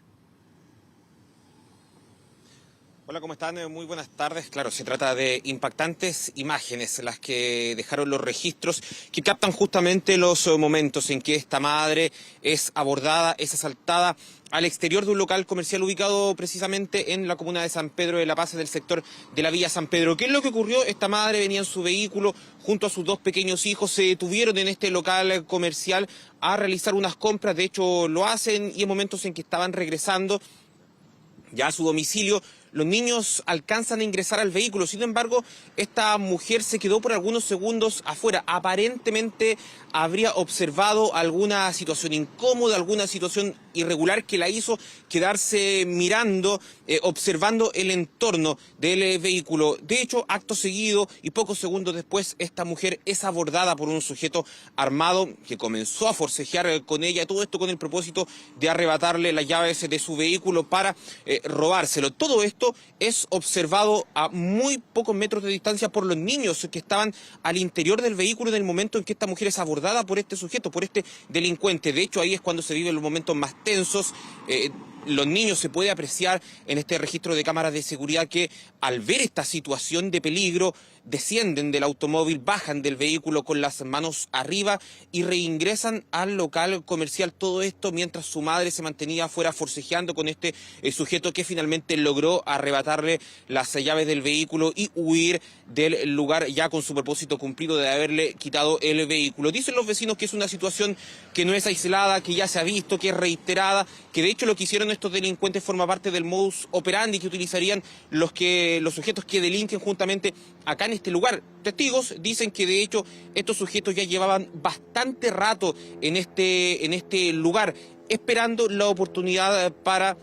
Hola, ¿cómo están? Muy buenas tardes. Claro, se trata de impactantes imágenes las que dejaron los registros que captan justamente los momentos en que esta madre es abordada, es asaltada al exterior de un local comercial ubicado precisamente en la comuna de San Pedro de la Paz, del sector de la Villa San Pedro. ¿Qué es lo que ocurrió? Esta madre venía en su vehículo junto a sus dos pequeños hijos, se detuvieron en este local comercial a realizar unas compras. De hecho, lo hacen y en momentos en que estaban regresando ya a su domicilio, los niños alcanzan a ingresar al vehículo. Sin embargo, esta mujer se quedó por algunos segundos afuera. Aparentemente habría observado alguna situación incómoda, alguna situación irregular que la hizo quedarse mirando, observando el entorno del vehículo. De hecho, acto seguido y pocos segundos después, esta mujer es abordada por un sujeto armado que comenzó a forcejear con ella, todo esto con el propósito de arrebatarle las llaves de su vehículo para robárselo. Todo esto es observado a muy pocos metros de distancia por los niños que estaban al interior del vehículo en el momento en que esta mujer es abordada por este sujeto, por este delincuente. De hecho, ahí es cuando se viven los momentos más tensos. Los niños, se puede apreciar en este registro de cámaras de seguridad que al ver esta situación de peligro descienden del automóvil, bajan del vehículo con las manos arriba y reingresan al local comercial. Todo esto mientras su madre se mantenía afuera forcejeando con este sujeto que finalmente logró arrebatarle las llaves del vehículo y huir del lugar ya con su propósito cumplido de haberle quitado el vehículo. Dicen los vecinos que es una situación que no es aislada, que ya se ha visto, que es reiterada, que de hecho lo que hicieron estos delincuentes forma parte del modus operandi que utilizarían los sujetos que delinquen juntamente acá en este lugar. Testigos dicen que de hecho estos sujetos ya llevaban bastante rato en este lugar, esperando la oportunidad para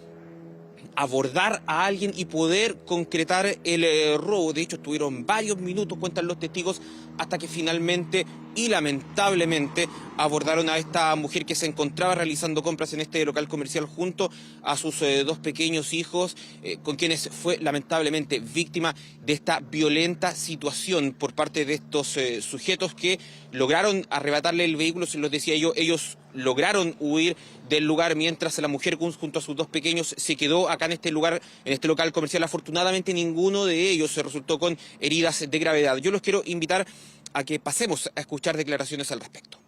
abordar a alguien y poder concretar el robo. De hecho, estuvieron varios minutos, cuentan los testigos, hasta que finalmente y lamentablemente abordaron a esta mujer que se encontraba realizando compras en este local comercial junto a sus dos pequeños hijos, con quienes fue lamentablemente víctima de esta violenta situación por parte de estos sujetos que lograron arrebatarle el vehículo. Se los decía yo, ellos lograron huir del lugar mientras la mujer junto a sus dos pequeños se quedó acá en este lugar, en este local comercial. Afortunadamente ninguno de ellos se resultó con heridas de gravedad. Yo los quiero invitar a que pasemos a escuchar declaraciones al respecto.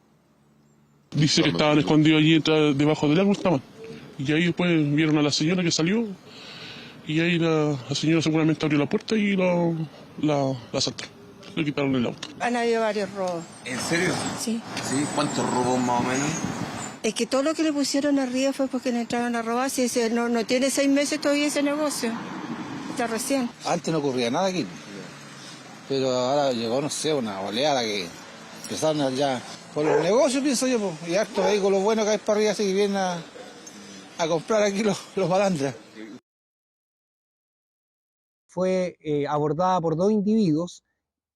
Dice que estaban escondidos allí debajo del árbol, estaban. Y ahí después vieron a la señora que salió y ahí la señora seguramente abrió la puerta y la asaltaron. Le quitaron el auto. Han habido varios robos. ¿En serio? Sí. ¿Sí? ¿Cuántos robos más o menos? Es que todo lo que le pusieron arriba fue porque le entraron a robar. Si no tiene 6 meses todavía ese negocio. Está recién. Antes no ocurría nada aquí. Pero ahora llegó, no sé, una oleada que empezaron ya con los negocios, pienso yo, y hartos vehículos buenos que hay para arriba, así que vienen a comprar aquí los balandras. Fue abordada por 2 individuos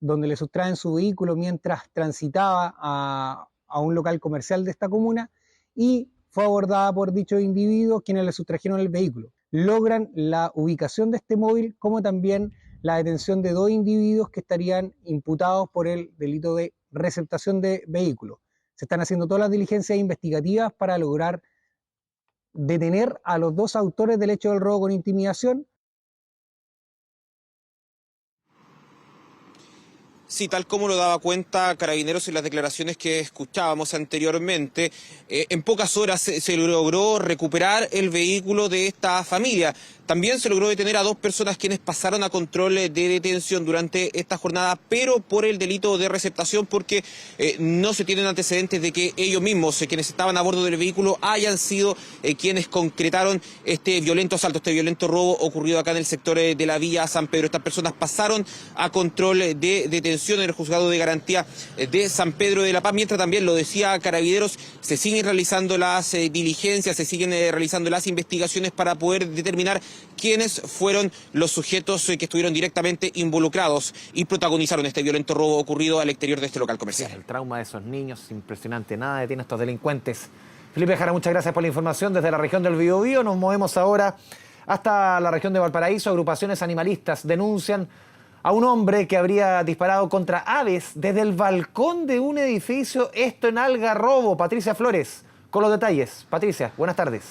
donde le sustraen su vehículo mientras transitaba a un local comercial de esta comuna y fue abordada por dichos individuos quienes le sustrajeron el vehículo. Logran la ubicación de este móvil como también la detención de 2 individuos que estarían imputados por el delito de receptación de vehículos. Se están haciendo todas las diligencias investigativas para lograr detener a los 2 autores del hecho del robo con intimidación. Sí, tal como lo daba cuenta Carabineros en las declaraciones que escuchábamos anteriormente, en pocas horas se logró recuperar el vehículo de esta familia. También se logró detener a 2 personas quienes pasaron a control de detención durante esta jornada, pero por el delito de receptación, porque no se tienen antecedentes de que ellos mismos, quienes estaban a bordo del vehículo, hayan sido quienes concretaron este violento asalto, este violento robo ocurrido acá en el sector de la Villa San Pedro. Estas personas pasaron a control de detención en el juzgado de garantía de San Pedro de la Paz, mientras también, lo decía Carabineros, se siguen realizando las diligencias, se siguen realizando las investigaciones para poder determinar quiénes fueron los sujetos que estuvieron directamente involucrados y protagonizaron este violento robo ocurrido al exterior de este local comercial. Sí, el trauma de esos niños es impresionante, nada detiene a estos delincuentes. Felipe Jara, muchas gracias por la información desde la región del Biobío. Nos movemos ahora hasta la región de Valparaíso. Agrupaciones animalistas denuncian a un hombre que habría disparado contra aves desde el balcón de un edificio, esto en Algarrobo. Patricia Flores, con los detalles. Patricia, buenas tardes.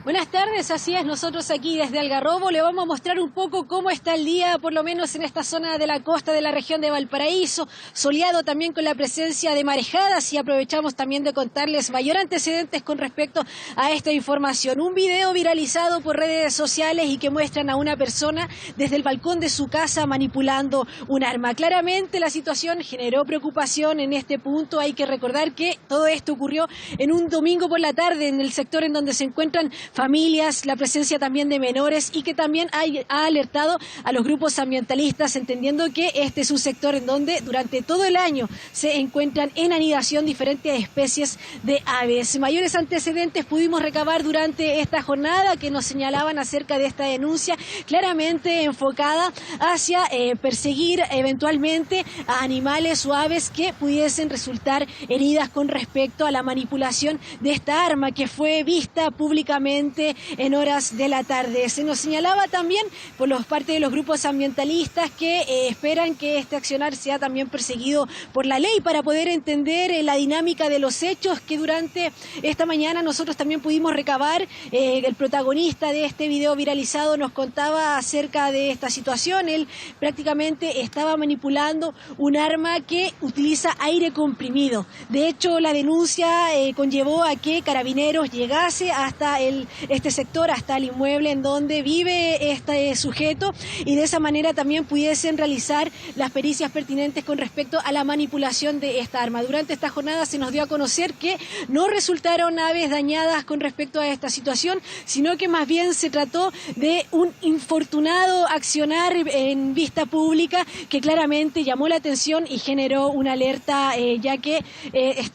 Buenas tardes, así es, nosotros aquí desde Algarrobo le vamos a mostrar un poco cómo está el día, por lo menos en esta zona de la costa de la región de Valparaíso, soleado también con la presencia de marejadas, y aprovechamos también de contarles mayor antecedentes con respecto a esta información. Un video viralizado por redes sociales y que muestran a una persona desde el balcón de su casa manipulando un arma. Claramente la situación generó preocupación en este punto. Hay que recordar que todo esto ocurrió en un domingo por la tarde en el sector en donde se encuentran familias, la presencia también de menores, y que también ha alertado a los grupos ambientalistas, entendiendo que este es un sector en donde durante todo el año se encuentran en anidación diferentes especies de aves. Mayores antecedentes pudimos recabar durante esta jornada que nos señalaban acerca de esta denuncia, claramente enfocada hacia perseguir eventualmente a animales o aves que pudiesen resultar heridas con respecto a la manipulación de esta arma que fue vista públicamente en horas de la tarde. Se nos señalaba también por parte de los grupos ambientalistas que esperan que este accionar sea también perseguido por la ley para poder entender la dinámica de los hechos que durante esta mañana nosotros también pudimos recabar. El protagonista de este video viralizado nos contaba acerca de esta situación. Él prácticamente estaba manipulando un arma que utiliza aire comprimido. De hecho, la denuncia conllevó a que Carabineros llegase hasta este sector, hasta el inmueble en donde vive este sujeto, y de esa manera también pudiesen realizar las pericias pertinentes con respecto a la manipulación de esta arma. Durante esta jornada se nos dio a conocer que no resultaron aves dañadas con respecto a esta situación, sino que más bien se trató de un infortunado accionar en vista pública que claramente llamó la atención y generó una alerta, ya que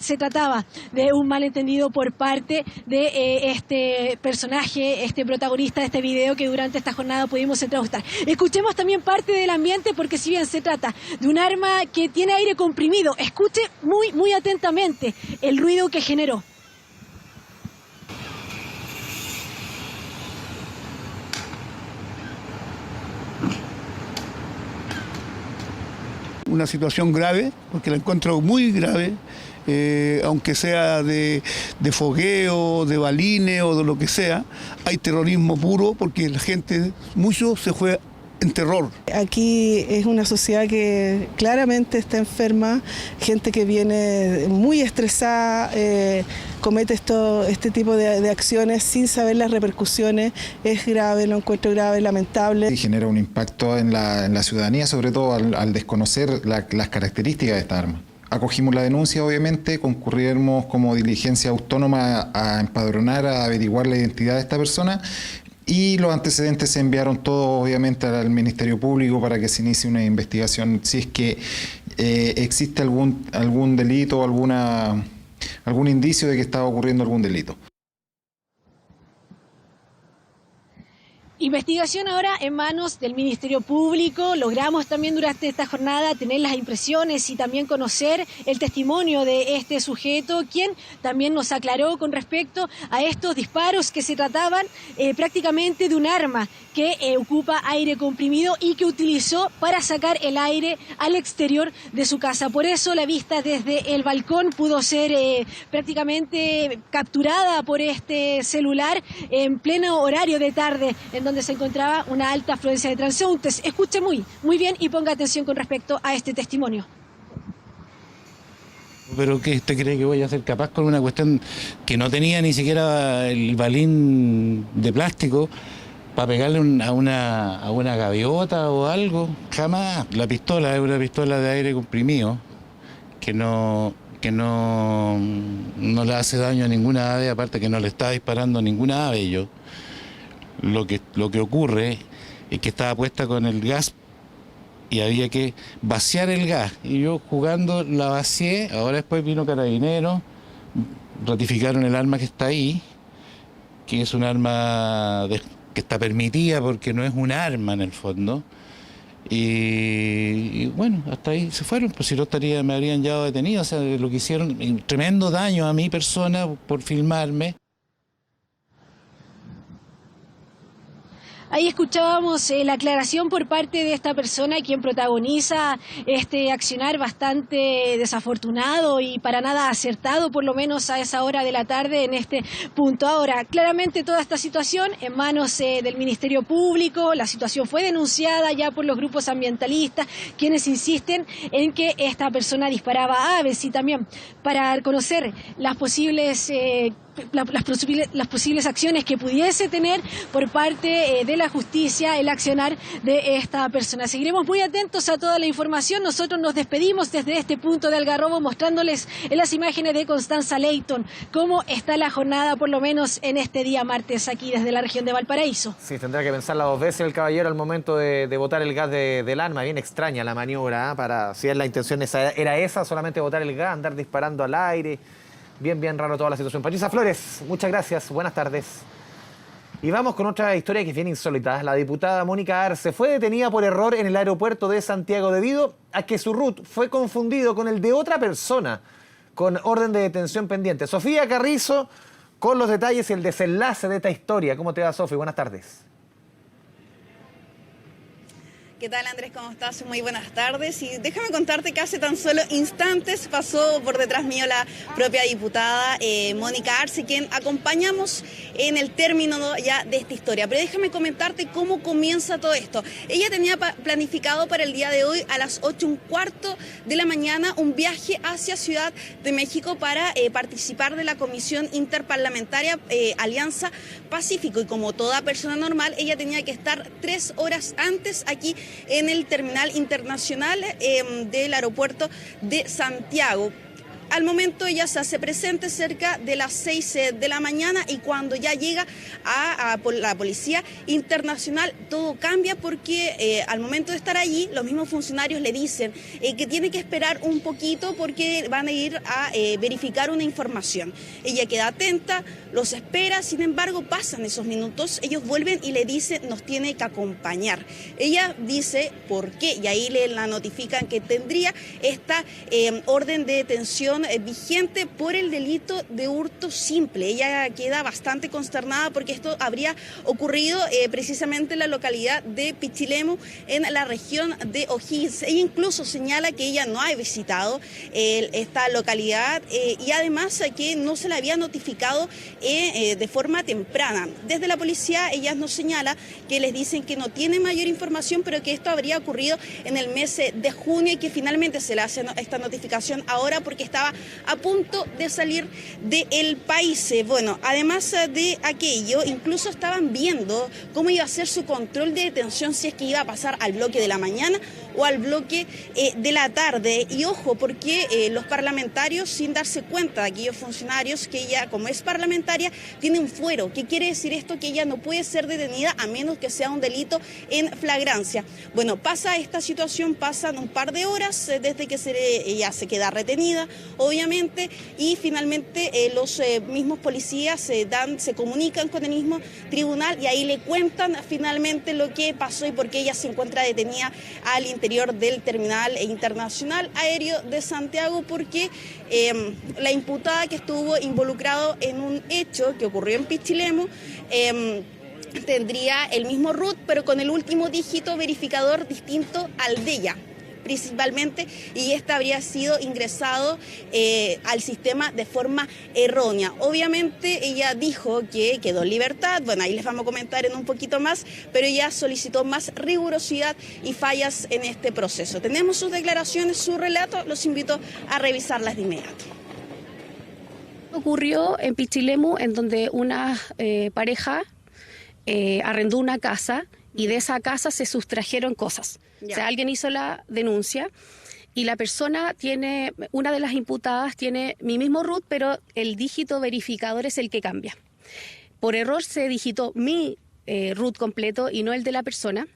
se trataba de un malentendido por parte de este personaje, este protagonista de este video que durante esta jornada pudimos entrevistar. Escuchemos también parte del ambiente, porque si bien se trata de un arma que tiene aire comprimido, escuche muy atentamente el ruido que generó. Una situación grave, porque la encuentro muy grave. Aunque sea de fogueo, de balines o de lo que sea, hay terrorismo puro porque la gente, mucho se fue en terror. Aquí es una sociedad que claramente está enferma, gente que viene muy estresada, comete este tipo de acciones sin saber las repercusiones. Es grave, lo encuentro grave, lamentable. Y genera un impacto en la ciudadanía, sobre todo al desconocer las características de esta arma. Acogimos la denuncia, obviamente, concurrimos como diligencia autónoma a empadronar, a averiguar la identidad de esta persona, y los antecedentes se enviaron todos, obviamente, al Ministerio Público para que se inicie una investigación si es que existe algún delito o algún indicio de que estaba ocurriendo algún delito. Investigación ahora en manos del Ministerio Público. Logramos también durante esta jornada tener las impresiones y también conocer el testimonio de este sujeto, quien también nos aclaró con respecto a estos disparos que se trataban prácticamente de un arma que ocupa aire comprimido y que utilizó para sacar el aire al exterior de su casa. Por eso la vista desde el balcón pudo ser prácticamente capturada por este celular en pleno horario de tarde, en donde se encontraba una alta afluencia de transeúntes. Escuche muy bien y ponga atención con respecto a este testimonio. ¿Pero qué usted cree que voy a ser capaz con una cuestión que no tenía ni siquiera el balín de plástico para pegarle a una gaviota o algo? Jamás. La pistola es una pistola de aire comprimido que no le hace daño a ninguna ave, aparte que no le está disparando a ninguna ave. Yo lo que ocurre es que estaba puesta con el gas y había que vaciar el gas, y yo jugando la vacié. Ahora después vino Carabineros, ratificaron el arma que está ahí, que es un arma que está permitida porque no es un arma en el fondo, y bueno, hasta ahí se fueron, pues si no me habrían llevado detenido. O sea, lo que hicieron, tremendo daño a mi persona por filmarme. Ahí escuchábamos la aclaración por parte de esta persona quien protagoniza este accionar bastante desafortunado y para nada acertado, por lo menos a esa hora de la tarde en este punto. Ahora, claramente toda esta situación en manos del Ministerio Público. La situación fue denunciada ya por los grupos ambientalistas, quienes insisten en que esta persona disparaba aves, y también para conocer las posibles acciones que pudiese tener por parte de la justicia el accionar de esta persona. Seguiremos muy atentos a toda la información. Nosotros nos despedimos desde este punto de Algarrobo mostrándoles en las imágenes de Constanza Leighton cómo está la jornada, por lo menos en este día martes, aquí desde la región de Valparaíso. Sí, tendrá que pensarla dos veces el caballero al momento de botar el gas del arma. Bien extraña la maniobra, para si la intención era esa, solamente botar el gas, andar disparando al aire. Bien raro toda la situación. Patricia Flores, muchas gracias, buenas tardes. Y vamos con otra historia que es bien insólita. La diputada Mónica Arce fue detenida por error en el aeropuerto de Santiago debido a que su RUT fue confundido con el de otra persona con orden de detención pendiente. Sofía Carrizo con los detalles y el desenlace de esta historia. ¿Cómo te va, Sofi? Buenas tardes. ¿Qué tal, Andrés? ¿Cómo estás? Muy buenas tardes. Y déjame contarte que hace tan solo instantes pasó por detrás mío la propia diputada Mónica Arce, quien acompañamos en el término ya de esta historia. Pero déjame comentarte cómo comienza todo esto. Ella tenía planificado para el día de hoy a las 8:15 de la mañana un viaje hacia Ciudad de México para participar de la Comisión Interparlamentaria Alianza Pacífico. Y como toda persona normal, ella tenía que estar 3 horas antes aquí en el terminal internacional del aeropuerto de Santiago. Al momento ella se hace presente cerca de las 6 de la mañana, y cuando ya llega a la Policía Internacional todo cambia, porque al momento de estar allí los mismos funcionarios le dicen que tiene que esperar un poquito porque van a ir a verificar una información. Ella queda atenta, los espera, sin embargo pasan esos minutos, ellos vuelven y le dicen nos tiene que acompañar. Ella dice por qué, y ahí le la notifican que tendría esta orden de detención vigente por el delito de hurto simple. Ella queda bastante consternada porque esto habría ocurrido precisamente en la localidad de Pichilemu, en la región de O'Higgins. Ella incluso señala que ella no ha visitado esta localidad y además que no se le había notificado de forma temprana. Desde la policía ella nos señala que les dicen que no tiene mayor información, pero que esto habría ocurrido en el mes de junio y que finalmente se le hace esta notificación ahora porque estaba a punto de salir del país. Bueno, además de aquello, incluso estaban viendo cómo iba a ser su control de detención, si es que iba a pasar al bloque de la mañana o al bloque de la tarde. Y ojo, porque los parlamentarios, sin darse cuenta de aquellos funcionarios, que ella, como es parlamentaria, tiene un fuero. ¿Qué quiere decir esto? Que ella no puede ser detenida a menos que sea un delito en flagrancia. Bueno, pasa esta situación, pasan un par de horas desde que ella se queda retenida, obviamente, y finalmente los mismos policías se comunican con el mismo tribunal y ahí le cuentan finalmente lo que pasó y por qué ella se encuentra detenida al interior del terminal internacional aéreo de Santiago, porque la imputada que estuvo involucrado en un hecho que ocurrió en Pichilemu tendría el mismo RUT, pero con el último dígito verificador distinto al de ella, principalmente, y este habría sido ingresado al sistema de forma errónea. Obviamente ella dijo que quedó en libertad, bueno, ahí les vamos a comentar en un poquito más, pero ella solicitó más rigurosidad y fallas en este proceso. Tenemos sus declaraciones, su relato, los invito a revisarlas de inmediato. Ocurrió en Pichilemu, en donde una pareja arrendó una casa y de esa casa se sustrajeron cosas. O sea, alguien hizo la denuncia y la persona tiene, una de las imputadas tiene mi mismo RUT, pero el dígito verificador es el que cambia. Por error se digitó mi RUT completo y no el de la persona,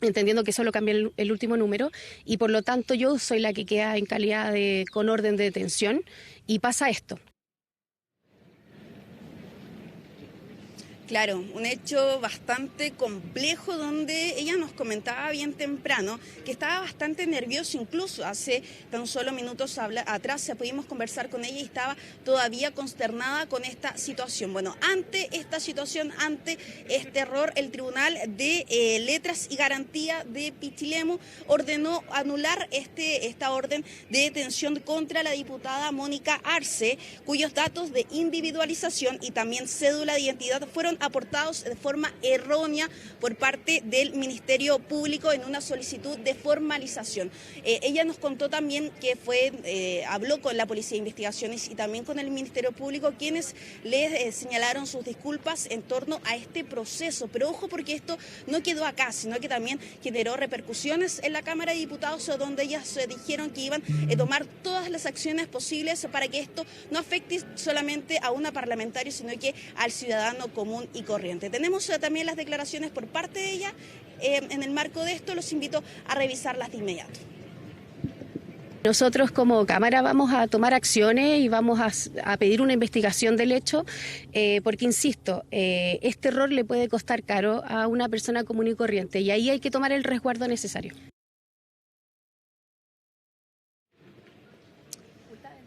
entendiendo que solo cambia el último número, y por lo tanto yo soy la que queda en calidad con orden de detención, y pasa esto. Claro, un hecho bastante complejo donde ella nos comentaba bien temprano que estaba bastante nerviosa, incluso hace tan solo minutos atrás pudimos conversar con ella y estaba todavía consternada con esta situación. Bueno, ante esta situación, ante este error, el Tribunal de Letras y Garantía de Pichilemu ordenó anular esta orden de detención contra la diputada Mónica Arce, cuyos datos de individualización y también cédula de identidad fueron aportados de forma errónea por parte del Ministerio Público en una solicitud de formalización. Ella nos contó también que habló con la Policía de Investigaciones y también con el Ministerio Público, quienes le señalaron sus disculpas en torno a este proceso. Pero ojo, porque esto no quedó acá, sino que también generó repercusiones en la Cámara de Diputados, donde ellas dijeron que iban a tomar todas las acciones posibles para que esto no afecte solamente a una parlamentaria, sino que al ciudadano común y corriente. Tenemos también las declaraciones por parte de ella. En el marco de esto los invito a revisarlas de inmediato. Nosotros como Cámara vamos a tomar acciones y vamos a pedir una investigación del hecho, porque insisto, este error le puede costar caro a una persona común y corriente y ahí hay que tomar el resguardo necesario.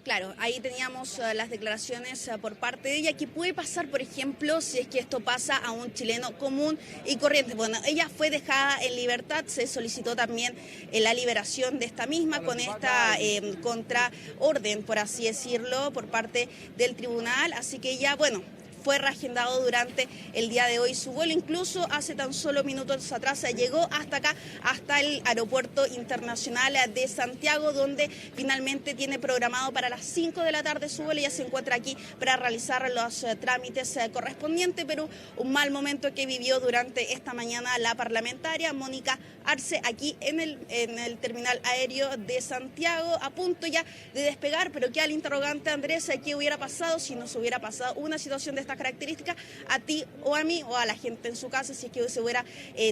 Claro, ahí teníamos las declaraciones por parte de ella. ¿Qué puede pasar, por ejemplo, si es que esto pasa a un chileno común y corriente? Bueno, ella fue dejada en libertad, se solicitó también la liberación de esta misma con esta contraorden, por así decirlo, por parte del tribunal. Así que ya, bueno, fue reagendado durante el día de hoy su vuelo. Incluso hace tan solo minutos atrás llegó hasta acá, hasta el aeropuerto internacional de Santiago, donde finalmente tiene programado para las 5 de la tarde su vuelo. Ya se encuentra aquí para realizar los trámites correspondientes, pero un mal momento que vivió durante esta mañana la parlamentaria Mónica Arce aquí en el terminal aéreo de Santiago, a punto ya de despegar, pero queda el interrogante, Andrés, ¿qué hubiera pasado si nos hubiera pasado una situación de esta características a ti o a mí o a la gente en su casa, si es que se hubiera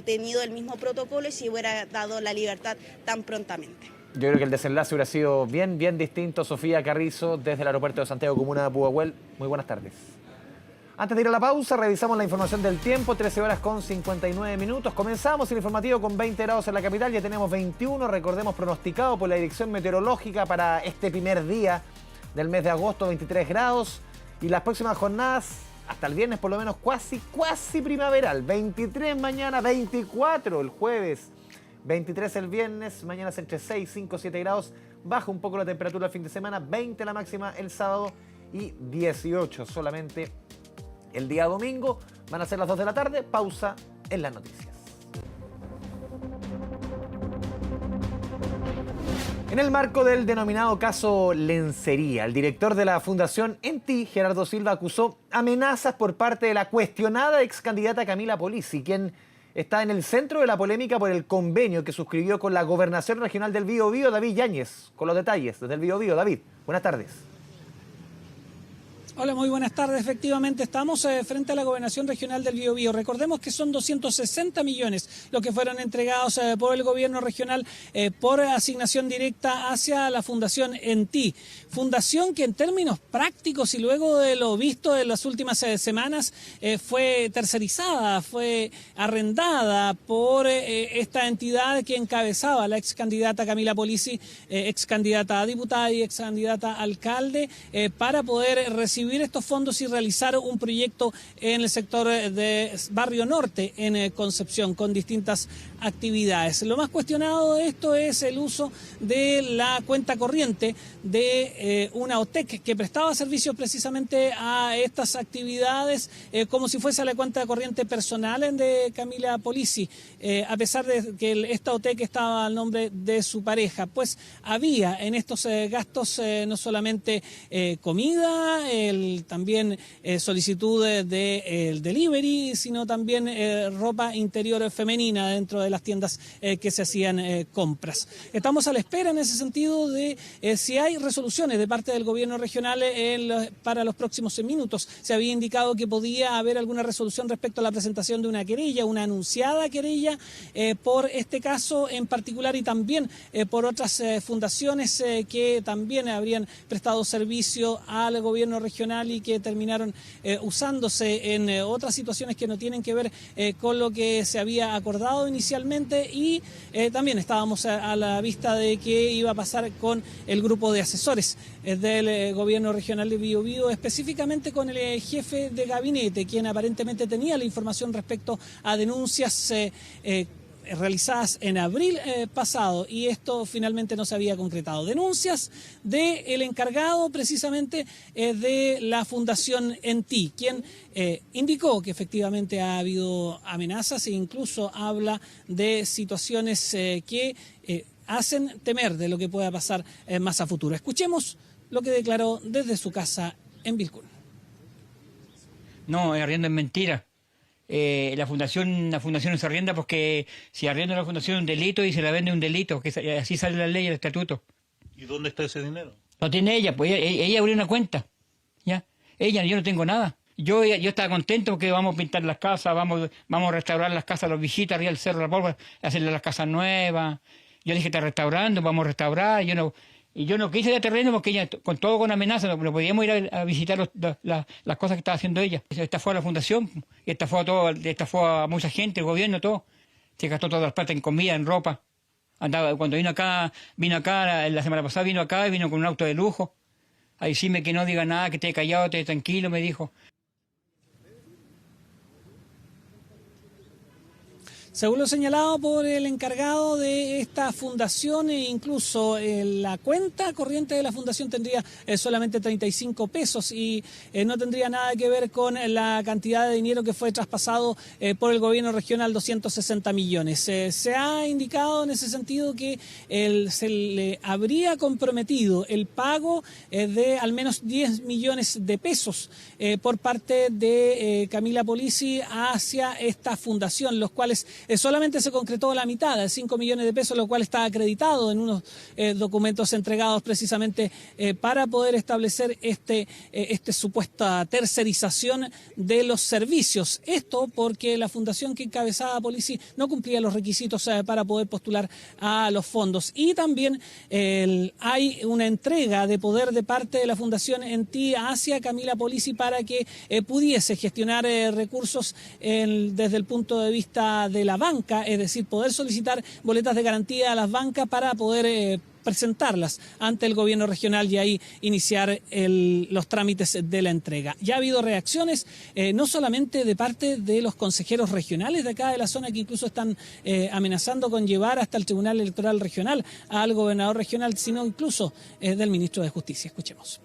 tenido el mismo protocolo y si hubiera dado la libertad tan prontamente? Yo creo que el desenlace hubiera sido bien distinto. Sofía Carrizo, desde el aeropuerto de Santiago, comuna de Pudahuel. Muy buenas tardes. Antes de ir a la pausa, revisamos la información del tiempo, 13 horas con 59 minutos. Comenzamos el informativo con 20 grados en la capital, ya tenemos 21, recordemos, pronosticado por la Dirección Meteorológica para este primer día del mes de agosto, 23 grados. Y las próximas jornadas, hasta el viernes por lo menos, cuasi primaveral. 23 mañana, 24 el jueves, 23 el viernes, mañana es entre 6, 5, 7 grados. Baja un poco la temperatura el fin de semana, 20 la máxima el sábado y 18 solamente el día domingo. Van a ser las 2 de la tarde, pausa en las noticias. En el marco del denominado caso Lencería, el director de la Fundación ENTI, Gerardo Silva, acusó amenazas por parte de la cuestionada ex candidata Camila Polisi, quien está en el centro de la polémica por el convenio que suscribió con la Gobernación Regional del Biobío, David Yáñez, con los detalles desde el Biobío. David, buenas tardes. Hola, muy buenas tardes. Efectivamente, estamos frente a la Gobernación Regional del Biobío. Recordemos que son 260 millones los que fueron entregados por el gobierno regional por asignación directa hacia la Fundación ENTI. Fundación que en términos prácticos y luego de lo visto en las últimas semanas fue tercerizada, fue arrendada por esta entidad que encabezaba la ex candidata Camila Polisi, ex candidata a diputada y ex candidata a alcalde, para poder recibir estos fondos y realizar un proyecto en el sector de Barrio Norte en Concepción con distintas actividades. Lo más cuestionado de esto es el uso de la cuenta corriente de una OTEC que prestaba servicios precisamente a estas actividades como si fuese la cuenta corriente personal de Camila Polisi, a pesar de que esta OTEC estaba al nombre de su pareja, pues había en estos gastos no solamente comida, también solicitud de delivery, sino también ropa interior femenina dentro de las tiendas que se hacían compras. Estamos a la espera en ese sentido de si hay resoluciones de parte del gobierno regional para los próximos minutos. Se había indicado que podía haber alguna resolución respecto a la presentación de una querella, una anunciada querella por este caso en particular y también por otras fundaciones que también habrían prestado servicio al gobierno regional y que terminaron usándose en otras situaciones que no tienen que ver con lo que se había acordado inicialmente y también estábamos a la vista de qué iba a pasar con el grupo de asesores del gobierno regional de Biobío, específicamente con el jefe de gabinete, quien aparentemente tenía la información respecto a denuncias realizadas en abril pasado y esto finalmente no se había concretado. Denuncias del encargado precisamente de la Fundación ENTI, quien indicó que efectivamente ha habido amenazas e incluso habla de situaciones que hacen temer de lo que pueda pasar más a futuro. Escuchemos lo que declaró desde su casa en Vilcún. No, el arriendo es mentira. La fundación no se arrienda porque si arrienda la fundación es un delito y se la vende un delito, que así sale la ley, el estatuto. ¿Y dónde está ese dinero? Lo tiene ella, pues ella abrió una cuenta, ¿ya? Yo no tengo nada. Yo estaba contento porque vamos a pintar las casas, vamos a restaurar las casas, los visitas arriba del Cerro de la Pólvora, hacerle las casas nuevas. Yo le dije, está restaurando, vamos a restaurar. Y yo no quise ir a terreno porque ella, con amenaza, no podíamos ir a visitar las cosas que estaba haciendo ella. Esta fue a la fundación, esta fue a mucha gente, el gobierno, todo. Se gastó todas las plata en comida, en ropa. Cuando vino acá, la semana pasada vino acá y vino con un auto de lujo. Ahí sí que no diga nada, que esté callado, esté tranquilo, me dijo. Según lo señalado por el encargado de esta fundación, incluso la cuenta corriente de la fundación tendría solamente 35 pesos y no tendría nada que ver con la cantidad de dinero que fue traspasado por el gobierno regional, 260 millones. Se ha indicado en ese sentido que se le habría comprometido el pago de al menos 10 millones de pesos por parte de Camila Polisi hacia esta fundación, los cuales solamente se concretó la mitad, de 5 millones de pesos, lo cual está acreditado en unos documentos entregados precisamente para poder establecer esta supuesta tercerización de los servicios. Esto porque la fundación que encabezaba Polisi no cumplía los requisitos para poder postular a los fondos. Y también hay una entrega de poder de parte de la Fundación ENTI hacia Camila Polisi para que pudiese gestionar recursos desde el punto de vista de la banca, es decir, poder solicitar boletas de garantía a las bancas para poder presentarlas ante el gobierno regional y ahí iniciar los trámites de la entrega. Ya ha habido reacciones, no solamente de parte de los consejeros regionales de acá de la zona, que incluso están amenazando con llevar hasta el Tribunal Electoral Regional al gobernador regional, sino incluso del ministro de Justicia. Escuchemos.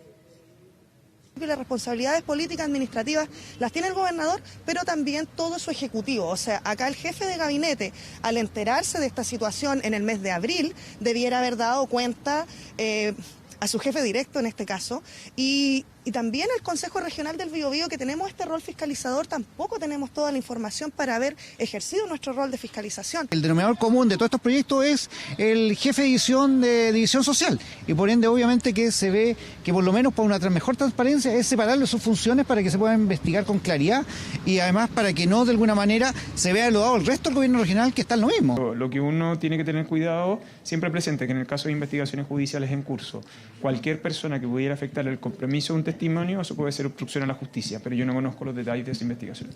Las responsabilidades políticas administrativas las tiene el gobernador, pero también todo su ejecutivo. O sea, acá el jefe de gabinete, al enterarse de esta situación en el mes de abril, debiera haber dado cuenta a su jefe directo en este caso y Y también el Consejo Regional del Biobío, que tenemos este rol fiscalizador, tampoco tenemos toda la información para haber ejercido nuestro rol de fiscalización. El denominador común de todos estos proyectos es el jefe de división social, y por ende obviamente que se ve que por lo menos para una mejor transparencia es separarle sus funciones para que se puedan investigar con claridad y además para que no de alguna manera se vea lo dado el resto del gobierno regional que está en lo mismo. Lo que uno tiene que tener cuidado, siempre presente que en el caso de investigaciones judiciales en curso, cualquier persona que pudiera afectar el compromiso de un testimonio, eso puede ser obstrucción a la justicia, pero yo no conozco los detalles de esa investigación.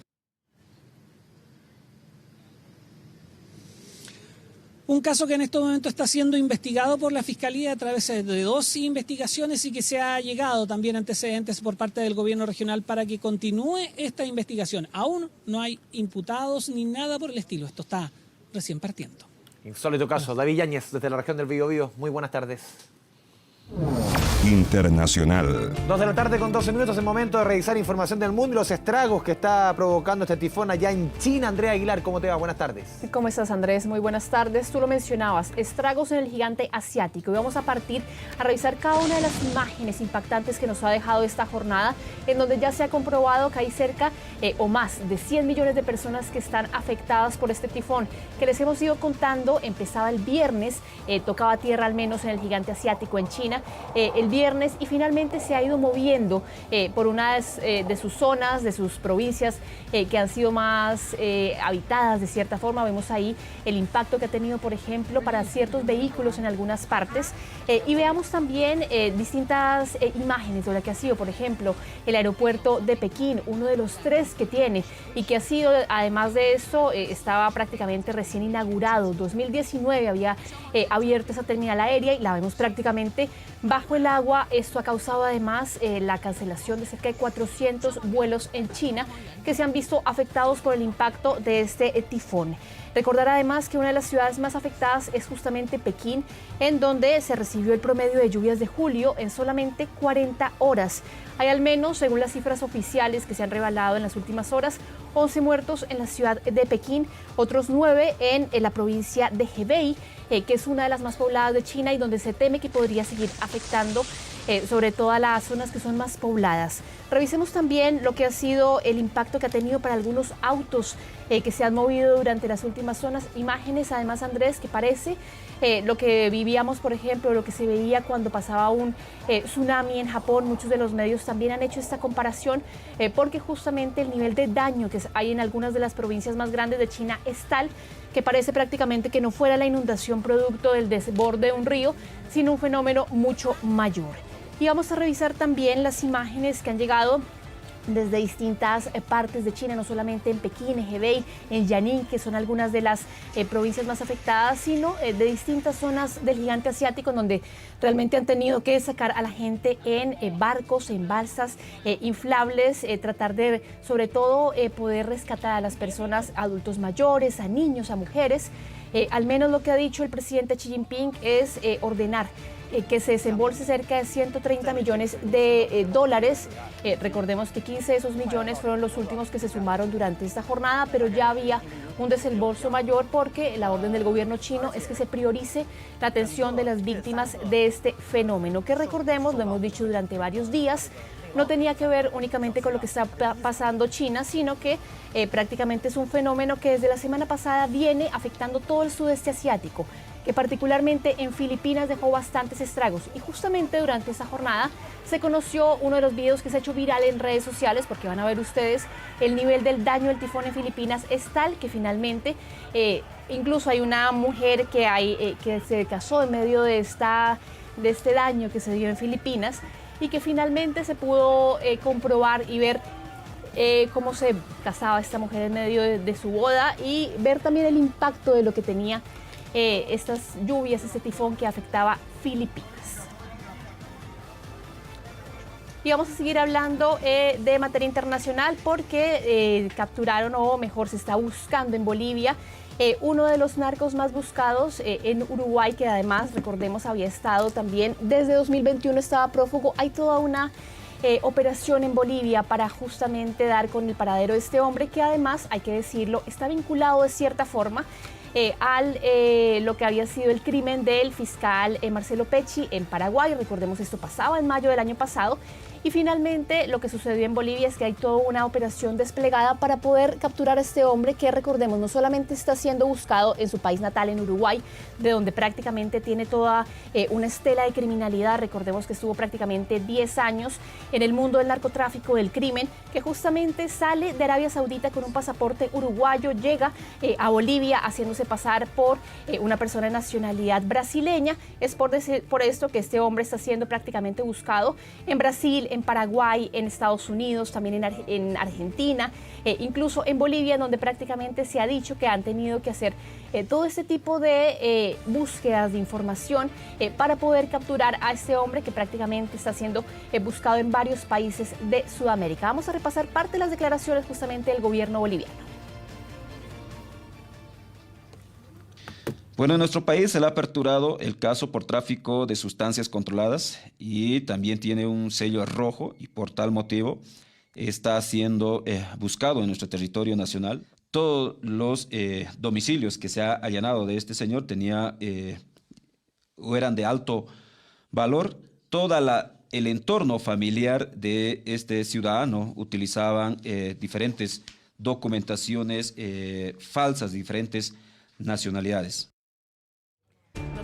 Un caso que en este momento está siendo investigado por la Fiscalía a través de 2 investigaciones y que se ha llegado también antecedentes por parte del gobierno regional para que continúe esta investigación. Aún no hay imputados ni nada por el estilo. Esto está recién partiendo. Insólito caso. David Yáñez, desde la región del Biobío. Muy buenas tardes. Internacional. 2 de la tarde con 12 minutos, el momento de revisar información del mundo y los estragos que está provocando este tifón allá en China. Andrea Aguilar, ¿cómo te va? Buenas tardes. ¿Cómo estás, Andrés? Muy buenas tardes. Tú lo mencionabas, estragos en el gigante asiático. Y vamos a partir a revisar cada una de las imágenes impactantes que nos ha dejado esta jornada, en donde ya se ha comprobado que hay cerca o más de 100 millones de personas que están afectadas por este tifón, que les hemos ido contando. Empezaba el viernes, tocaba tierra al menos en el gigante asiático en China, el viernes, y finalmente se ha ido moviendo por unas de sus zonas, de sus provincias que han sido más habitadas de cierta forma. Vemos ahí el impacto que ha tenido, por ejemplo, para ciertos vehículos en algunas partes, y veamos también distintas imágenes de lo que ha sido, por ejemplo, el aeropuerto de Pekín, uno de los 3 que tiene y que ha sido, además de eso, estaba prácticamente recién inaugurado. 2019 había abierto esa terminal aérea y la vemos prácticamente bajo el agua. Esto ha causado además la cancelación de cerca de 400 vuelos en China que se han visto afectados por el impacto de este tifón. Recordar además que una de las ciudades más afectadas es justamente Pekín, en donde se recibió el promedio de lluvias de julio en solamente 40 horas. Hay al menos, según las cifras oficiales que se han revelado en las últimas horas, 11 muertos en la ciudad de Pekín, otros 9 en la provincia de Hebei, que es una de las más pobladas de China y donde se teme que podría seguir afectando sobre todo a las zonas que son más pobladas. Revisemos también lo que ha sido el impacto que ha tenido para algunos autos que se han movido durante las últimas horas. Imágenes, además, Andrés, que parece lo que vivíamos, por ejemplo, lo que se veía cuando pasaba un tsunami en Japón. Muchos de los medios también han hecho esta comparación porque justamente el nivel de daño que hay en algunas de las provincias más grandes de China es tal que parece prácticamente que no fuera la inundación producto del desborde de un río, sino un fenómeno mucho mayor. Y vamos a revisar también las imágenes que han llegado desde distintas partes de China, no solamente en Pekín, en Hebei, en Jiangning, que son algunas de las provincias más afectadas, sino de distintas zonas del gigante asiático, en donde realmente han tenido que sacar a la gente en barcos, en balsas inflables, tratar de, sobre todo, poder rescatar a las personas, adultos mayores, a niños, a mujeres. Al menos lo que ha dicho el presidente Xi Jinping es ordenar que se desembolse cerca de 130 millones de dólares. Recordemos que 15 de esos millones fueron los últimos que se sumaron durante esta jornada, pero ya había un desembolso mayor porque la orden del gobierno chino es que se priorice la atención de las víctimas de este fenómeno, que recordemos, lo hemos dicho durante varios días, no tenía que ver únicamente con lo que está pasando China, sino que prácticamente es un fenómeno que desde la semana pasada viene afectando todo el sudeste asiático, que particularmente en Filipinas dejó bastantes estragos. Y justamente durante esta jornada se conoció uno de los videos que se ha hecho viral en redes sociales, porque van a ver ustedes el nivel del daño del tifón en Filipinas es tal que finalmente incluso hay una mujer que se casó en medio de este daño que se dio en Filipinas y que finalmente se pudo comprobar y ver cómo se casaba esta mujer en medio de su boda y ver también el impacto de lo que tenía estas lluvias, este tifón que afectaba Filipinas. Y vamos a seguir hablando de materia internacional porque capturaron, o mejor se está buscando en Bolivia, uno de los narcos más buscados en Uruguay, que además, recordemos, había estado también desde 2021, estaba prófugo. Hay toda una operación en Bolivia para justamente dar con el paradero de este hombre, que además, hay que decirlo, está vinculado de cierta forma al lo que había sido el crimen del fiscal Marcelo Pecci en Paraguay. Recordemos, esto pasaba en mayo del año pasado Y finalmente lo que sucedió en Bolivia es que hay toda una operación desplegada para poder capturar a este hombre que, recordemos, no solamente está siendo buscado en su país natal, en Uruguay, de donde prácticamente tiene toda una estela de criminalidad. Recordemos que estuvo prácticamente 10 años en el mundo del narcotráfico, del crimen, que justamente sale de Arabia Saudita con un pasaporte uruguayo, llega a Bolivia haciéndose pasar por una persona de nacionalidad brasileña. Es por esto que este hombre está siendo prácticamente buscado en Brasil, en Paraguay, en Estados Unidos, también en Argentina, incluso en Bolivia, donde prácticamente se ha dicho que han tenido que hacer todo este tipo de búsquedas de información para poder capturar a este hombre que prácticamente está siendo buscado en varios países de Sudamérica. Vamos a repasar parte de las declaraciones justamente del gobierno boliviano. Bueno, en nuestro país se le ha aperturado el caso por tráfico de sustancias controladas y también tiene un sello rojo y por tal motivo está siendo buscado en nuestro territorio nacional. Todos los domicilios que se ha allanado de este señor o eran de alto valor. El entorno familiar de este ciudadano utilizaban diferentes documentaciones falsas de diferentes nacionalidades.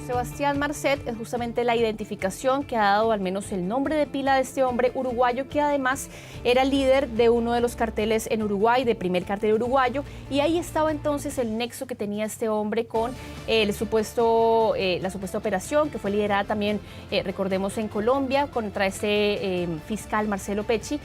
Sebastián Marcet es justamente la identificación que ha dado al menos el nombre de pila de este hombre uruguayo, que además era líder de uno de los carteles en Uruguay, de primer cartel uruguayo, y ahí estaba entonces el nexo que tenía este hombre con la supuesta operación que fue liderada también, recordemos, en Colombia contra este fiscal Marcelo Pecci,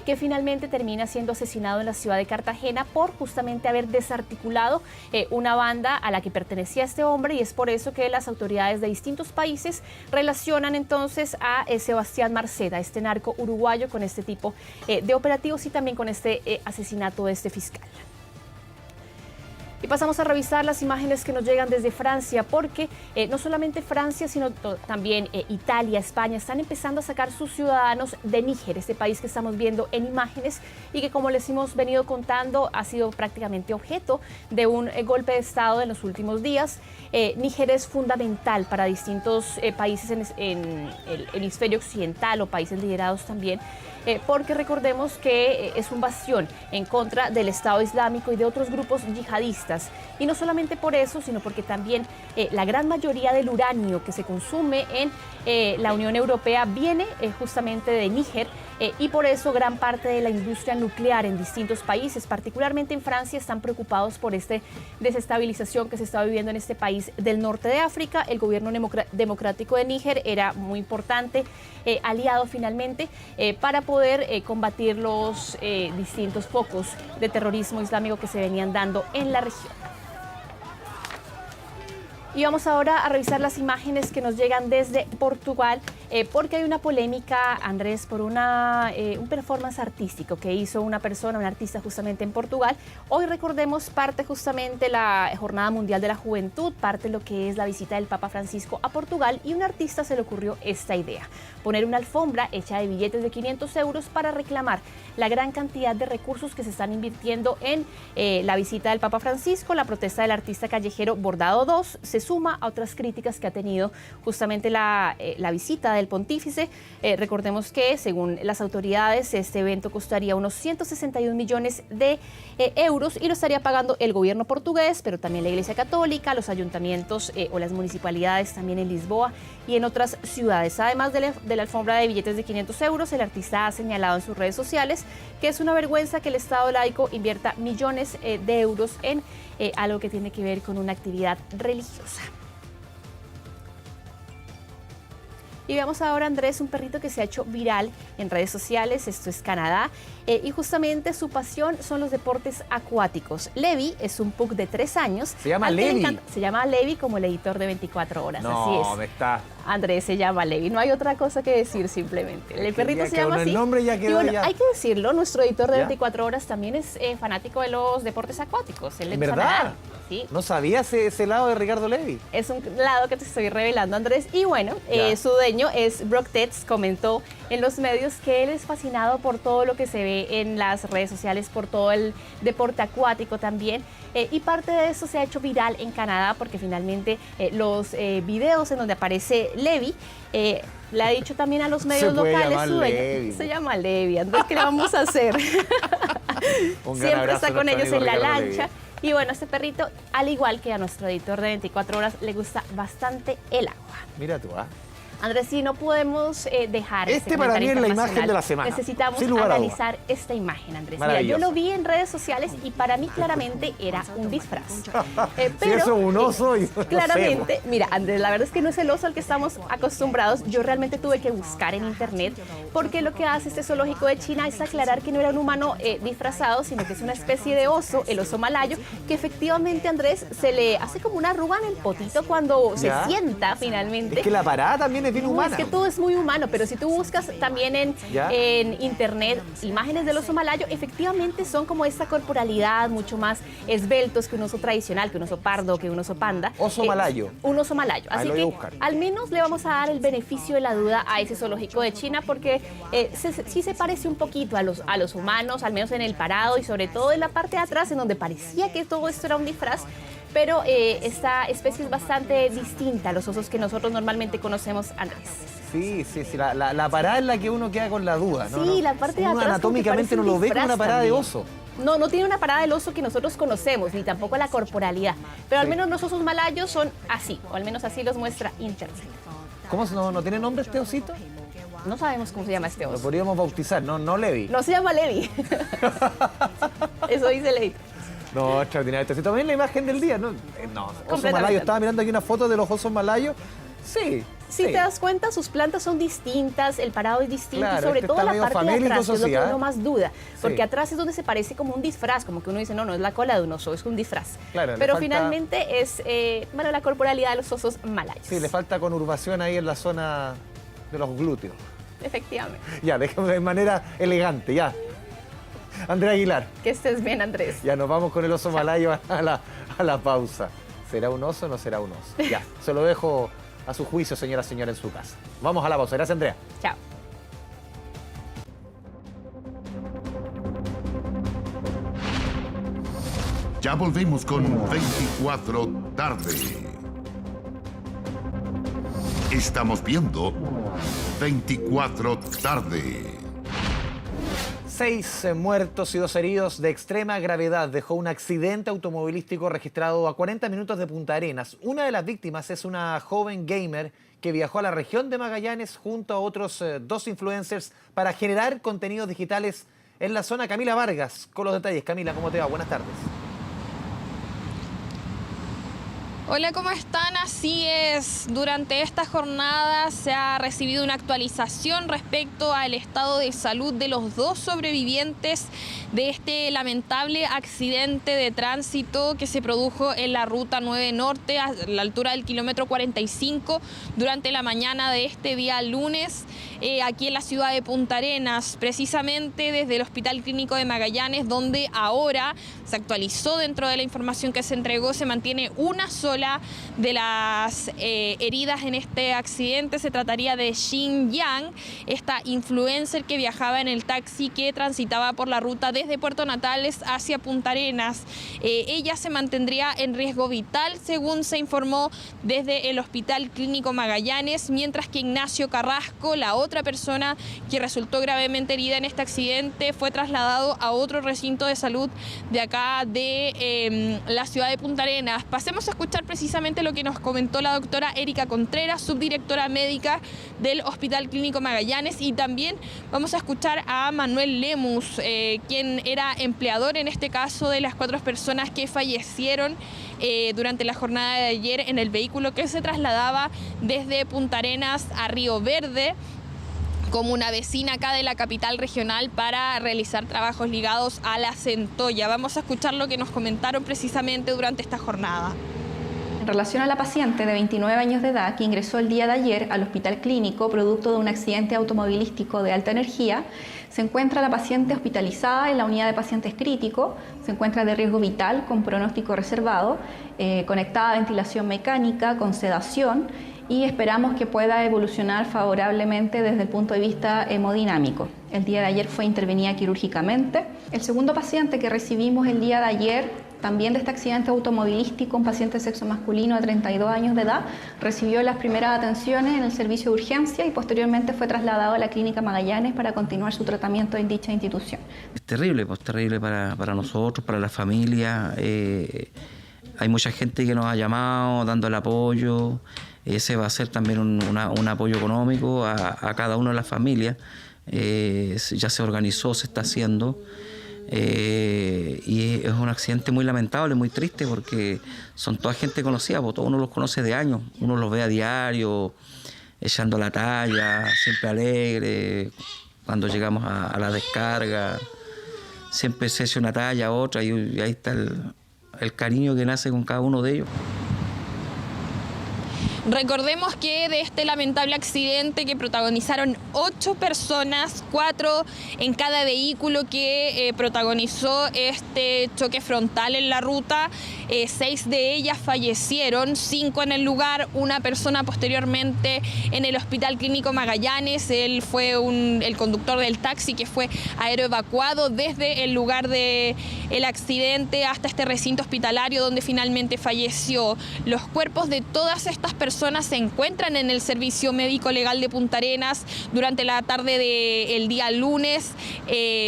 que finalmente termina siendo asesinado en la ciudad de Cartagena por justamente haber desarticulado una banda a la que pertenecía este hombre, y es por eso que las autoridades de distintos países relacionan entonces a Sebastián Marcet, a este narco uruguayo, con este tipo de operativos y también con este asesinato de este fiscal. Y pasamos a revisar las imágenes que nos llegan desde Francia, porque no solamente Francia, sino también Italia, España, están empezando a sacar sus ciudadanos de Níger, este país que estamos viendo en imágenes y que, como les hemos venido contando, ha sido prácticamente objeto de un golpe de Estado en los últimos días. Níger es fundamental para distintos países en el hemisferio occidental o países liderados también, porque recordemos que es un bastión en contra del Estado Islámico y de otros grupos yihadistas. Y no solamente por eso, sino porque también la gran mayoría del uranio que se consume en la Unión Europea viene justamente de Níger, y por eso gran parte de la industria nuclear en distintos países, particularmente en Francia, están preocupados por esta desestabilización que se está viviendo en este país del norte de África. El gobierno democrático de Níger era muy importante aliado finalmente para poder combatir los distintos focos de terrorismo islámico que se venían dando en la región. Y vamos ahora a revisar las imágenes que nos llegan desde Portugal, porque hay una polémica, Andrés, por un performance artístico que hizo una artista justamente en Portugal. Hoy, recordemos, parte justamente la Jornada Mundial de la Juventud, parte lo que es la visita del Papa Francisco a Portugal, y a un artista se le ocurrió esta idea: poner una alfombra hecha de billetes de 500 euros para reclamar la gran cantidad de recursos que se están invirtiendo en la visita del Papa Francisco. La protesta del artista callejero Bordado 2 se suma a otras críticas que ha tenido justamente la visita del pontífice. Recordemos que, según las autoridades, este evento costaría unos 161 millones de euros y lo estaría pagando el gobierno portugués, pero también la Iglesia Católica, los ayuntamientos o las municipalidades también en Lisboa y en otras ciudades. Además de la alfombra de billetes de 500 euros, el artista ha señalado en sus redes sociales que es una vergüenza que el Estado laico invierta millones de euros en algo que tiene que ver con una actividad religiosa. Y veamos ahora, Andrés, un perrito que se ha hecho viral en redes sociales. Esto es Canadá, y justamente su pasión son los deportes acuáticos. Levi es un pug de 3 años. ¿Se llama Levi? Se llama Levi, como el editor de 24 horas. No, así es. me está... Andrés, se llama Levi, no hay otra cosa que decir, simplemente. El perrito se llama así. El nombre ya quedó. Y bueno, ya. hay que decirlo, nuestro editor de 24 horas también es fanático de los deportes acuáticos. Él ¿En verdad? Sí. No sabía ese lado de Ricardo Levi. Es un lado que te estoy revelando, Andrés. Y bueno, su dueño es Brock Tetz, comentó en los medios que él es fascinado por todo lo que se ve en las redes sociales, por todo el deporte acuático también. Y parte de eso se ha hecho viral en Canadá, porque finalmente los videos en donde aparece Levi. Le ha dicho también a los medios puede locales llamar su dueño. Levi. Se llama Levi, Andrés, ¿qué le vamos a hacer? Siempre está con ellos en la lancha. Y bueno, este perrito, al igual que a nuestro editor de 24 horas, le gusta bastante el agua. Mira tú, ¿ah? Andrés, sí, no podemos dejar Este para mí es la imagen de la semana. Necesitamos sin lugar a duda. analizar esta imagen, Andrés. Mira, yo lo vi en redes sociales y para mí claramente era un disfraz. Pero, si eso es un oso, claramente, mira, Andrés, la verdad es que no es el oso al que estamos acostumbrados. Yo realmente tuve que buscar en internet porque lo que hace este zoológico de China es aclarar que no era un humano disfrazado, sino que es una especie de oso, el oso malayo, que efectivamente, Andrés, se le hace como una arruga en el potito cuando se sienta finalmente. Es que la parada también es bien humana. Es que todo es muy humano, pero si tú buscas también en internet imágenes del oso malayo, efectivamente son como esta corporalidad mucho más esbeltos que un oso tradicional, que un oso pardo, que un oso panda. Oso malayo. Un oso malayo. Así lo voy a que buscar. al menos le vamos a dar el beneficio de la duda a ese zoológico de China porque sí se parece un poquito a los humanos, al menos en el parado y sobre todo en la parte de atrás, en donde parecía que todo esto era un disfraz. Pero esta especie es bastante distinta a los osos que nosotros normalmente conocemos, Andrés. Sí, la parada es la que uno queda con la duda, ¿no? Sí, la parte de uno atrás anatómicamente no lo ve como una parada de oso. No tiene una parada del oso que nosotros conocemos, ni tampoco la corporalidad. Pero al menos los osos malayos son así, o al menos así los muestra internet. ¿Cómo no tiene nombre este osito? No sabemos cómo se llama este oso. Lo podríamos bautizar, no Levi. No se llama Levi. Eso dice Levi. No, extraordinario. Este también la imagen del día, ¿no? Oso malayo. Estaba mirando aquí una foto de los osos malayos. Sí. Si te das cuenta, sus plantas son distintas, el parado es distinto, claro, y sobre todo la parte de atrás, que es lo que uno más duda. Porque atrás es donde se parece como un disfraz, como que uno dice, no es la cola de un oso, es un disfraz. Claro, pero finalmente es la corporalidad de los osos malayos. Sí, le falta conurbación ahí en la zona de los glúteos. Efectivamente. Ya, déjame de manera elegante, ya. Andrea Aguilar. Que estés bien, Andrés. Ya nos vamos con el oso malayo a la pausa. ¿Será un oso o no será un oso? Ya, se lo dejo a su juicio, señora en su casa. Vamos a la pausa. Gracias, Andrea. Chao. Ya volvemos con 24 tarde. Estamos viendo 24 tarde. 6 muertos y 2 heridos de extrema gravedad dejó un accidente automovilístico registrado a 40 minutos de Punta Arenas. Una de las víctimas es una joven gamer que viajó a la región de Magallanes junto a otros 2 influencers para generar contenidos digitales en la zona. Camila Vargas con los detalles. Camila, ¿cómo te va? Buenas tardes. Hola, ¿cómo están? Así es, durante esta jornada se ha recibido una actualización respecto al estado de salud de los 2 sobrevivientes de este lamentable accidente de tránsito que se produjo en la Ruta 9 Norte a la altura del kilómetro 45 durante la mañana de este día lunes aquí en la ciudad de Punta Arenas, precisamente desde el Hospital Clínico de Magallanes, donde ahora se actualizó dentro de la información que se entregó, se mantiene una sola de las heridas en este accidente. Se trataría de Xin Yang, esta influencer que viajaba en el taxi que transitaba por la ruta desde Puerto Natales hacia Punta Arenas. Ella se mantendría en riesgo vital, según se informó desde el Hospital Clínico Magallanes, mientras que Ignacio Carrasco, la otra persona que resultó gravemente herida en este accidente, fue trasladado a otro recinto de salud de acá de la ciudad de Punta Arenas. Pasemos a escuchar precisamente lo que nos comentó la doctora Erika Contreras, subdirectora médica del Hospital Clínico Magallanes, y también vamos a escuchar a Manuel Lemus, quien era empleador en este caso de las 4 personas que fallecieron durante la jornada de ayer en el vehículo que se trasladaba desde Punta Arenas a Río Verde, como una vecina acá de la capital regional, para realizar trabajos ligados a la centolla. Vamos a escuchar lo que nos comentaron precisamente durante esta jornada. En relación a la paciente de 29 años de edad que ingresó el día de ayer al hospital clínico producto de un accidente automovilístico de alta energía, se encuentra la paciente hospitalizada en la unidad de pacientes críticos, se encuentra de riesgo vital con pronóstico reservado, conectada a ventilación mecánica con sedación, y esperamos que pueda evolucionar favorablemente desde el punto de vista hemodinámico. El día de ayer fue intervenida quirúrgicamente. El segundo paciente que recibimos el día de ayer también de este accidente automovilístico, un paciente de sexo masculino de 32 años de edad recibió las primeras atenciones en el servicio de urgencia y posteriormente fue trasladado a la Clínica Magallanes para continuar su tratamiento en dicha institución. Es terrible, pues terrible para nosotros, para la familia. Hay mucha gente que nos ha llamado dando el apoyo. Ese va a ser también un apoyo económico a cada una de las familias. Ya se organizó, se está haciendo. Y es un accidente muy lamentable, muy triste, porque son toda gente conocida, porque uno los conoce de años, uno los ve a diario, echando la talla, siempre alegre, cuando llegamos a la descarga, siempre se echa una talla, otra, y ahí está el cariño que nace con cada uno de ellos. Recordemos que de este lamentable accidente que protagonizaron 8 personas, 4 en cada vehículo que protagonizó este choque frontal en la ruta, 6 de ellas fallecieron, 5 en el lugar, una persona posteriormente en el Hospital Clínico Magallanes. Él fue el conductor del taxi que fue aeroevacuado desde el lugar del accidente hasta este recinto hospitalario donde finalmente falleció. Los cuerpos de todas estas personas se encuentran en el Servicio Médico Legal de Punta Arenas. Durante la tarde del día lunes,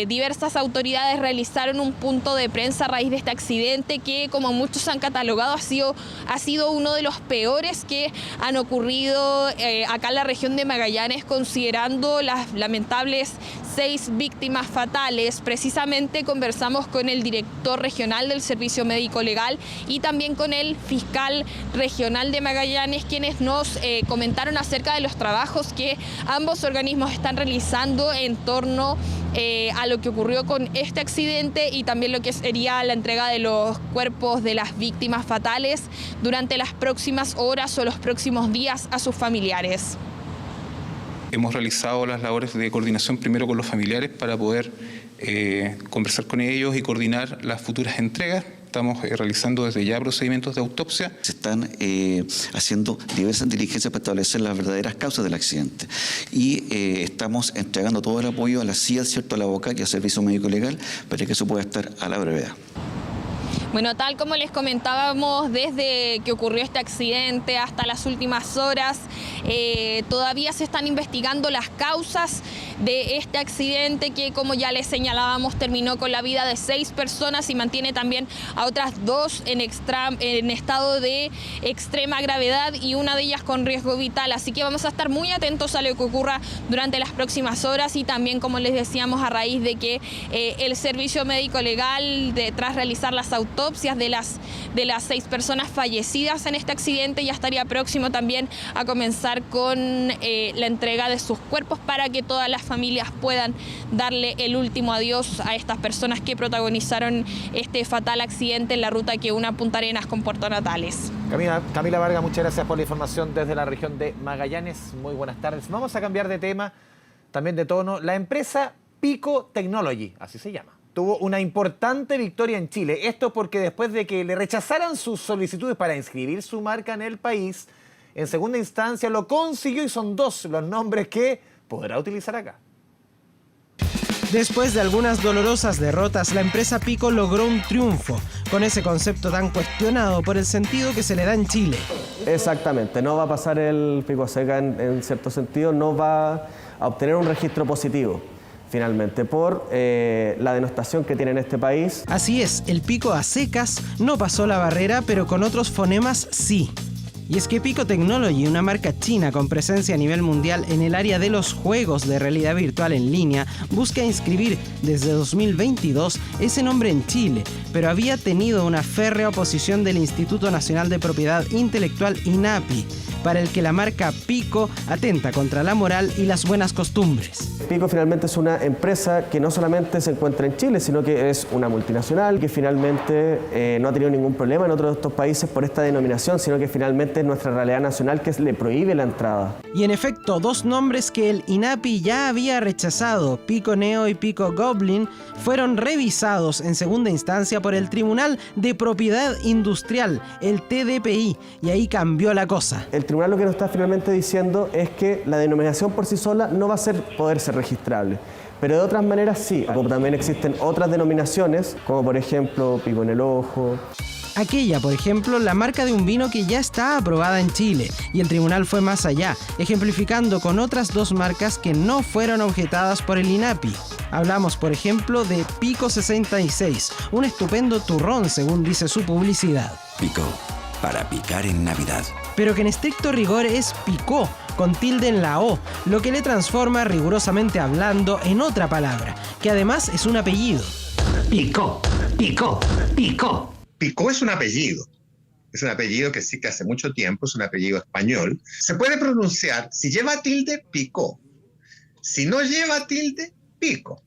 diversas autoridades realizaron un punto de prensa a raíz de este accidente que, como muchos han catalogado, ha sido uno de los peores que han ocurrido acá en la región de Magallanes, considerando las lamentables 6 víctimas fatales. Precisamente conversamos con el director regional del Servicio Médico Legal y también con el fiscal regional de Magallanes, quienes nos comentaron acerca de los trabajos que ambos organismos están realizando en torno a lo que ocurrió con este accidente y también lo que sería la entrega de los cuerpos de las víctimas fatales durante las próximas horas o los próximos días a sus familiares. Hemos realizado las labores de coordinación primero con los familiares para poder conversar con ellos y coordinar las futuras entregas. Estamos realizando desde ya procedimientos de autopsia. Se están haciendo diversas diligencias para establecer las verdaderas causas del accidente. Y estamos entregando todo el apoyo a la CIA, ¿cierto?, a la BOCAC y al Servicio Médico Legal para que eso pueda estar a la brevedad. Bueno, tal como les comentábamos, desde que ocurrió este accidente hasta las últimas horas, todavía se están investigando las causas de este accidente que, como ya les señalábamos, terminó con la vida de 6 personas y mantiene también a otras 2 en estado de extrema gravedad y una de ellas con riesgo vital. Así que vamos a estar muy atentos a lo que ocurra durante las próximas horas y también, como les decíamos, a raíz de que el Servicio Médico Legal, tras realizar las autopsias de las 6 personas fallecidas en este accidente, ya estaría próximo también a comenzar con la entrega de sus cuerpos para que todas las familias puedan darle el último adiós a estas personas que protagonizaron este fatal accidente en la ruta que une Punta Arenas con Puerto Natales. Camila Vargas, muchas gracias por la información desde la región de Magallanes. Muy buenas tardes. Vamos a cambiar de tema, también de tono. La empresa Pico Technology, así se llama, tuvo una importante victoria en Chile. Esto porque después de que le rechazaran sus solicitudes para inscribir su marca en el país, en segunda instancia lo consiguió y son 2 los nombres que podrá utilizar acá. Después de algunas dolorosas derrotas, la empresa Pico logró un triunfo con ese concepto tan cuestionado por el sentido que se le da en Chile. Exactamente, no va a pasar el pico a seca en cierto sentido, no va a obtener un registro positivo finalmente por la denostación que tiene en este país. Así es, el pico a secas no pasó la barrera, pero con otros fonemas sí. Y es que Pico Technology, una marca china con presencia a nivel mundial en el área de los juegos de realidad virtual en línea, busca inscribir desde 2022 ese nombre en Chile, pero había tenido una férrea oposición del Instituto Nacional de Propiedad Intelectual INAPI, para el que la marca Pico atenta contra la moral y las buenas costumbres. Pico finalmente es una empresa que no solamente se encuentra en Chile, sino que es una multinacional que finalmente no ha tenido ningún problema en otros de estos países por esta denominación, sino que finalmente es nuestra realidad nacional que le prohíbe la entrada. Y en efecto, 2 nombres que el INAPI ya había rechazado, Pico Neo y Pico Goblin, fueron revisados en segunda instancia por el Tribunal de Propiedad Industrial, el TDPI, y ahí cambió la cosa. El tribunal lo que nos está finalmente diciendo es que la denominación por sí sola no va a poder ser registrable, Pero de otras maneras sí, como también existen otras denominaciones, como por ejemplo pico en el ojo. Aquella, por ejemplo, la marca de un vino que ya está aprobada en Chile, y el tribunal fue más allá, ejemplificando con otras 2 marcas que no fueron objetadas por el INAPI. Hablamos, por ejemplo, de Pico 66, un estupendo turrón según dice su publicidad. Pico, para picar en Navidad. Pero que en estricto rigor es Picó, con tilde en la O, lo que le transforma, rigurosamente hablando, en otra palabra, que además es un apellido. Picó, Picó, Picó. Picó es un apellido que existe hace mucho tiempo, es un apellido español. Se puede pronunciar, si lleva tilde, Picó. Si no lleva tilde, Pico.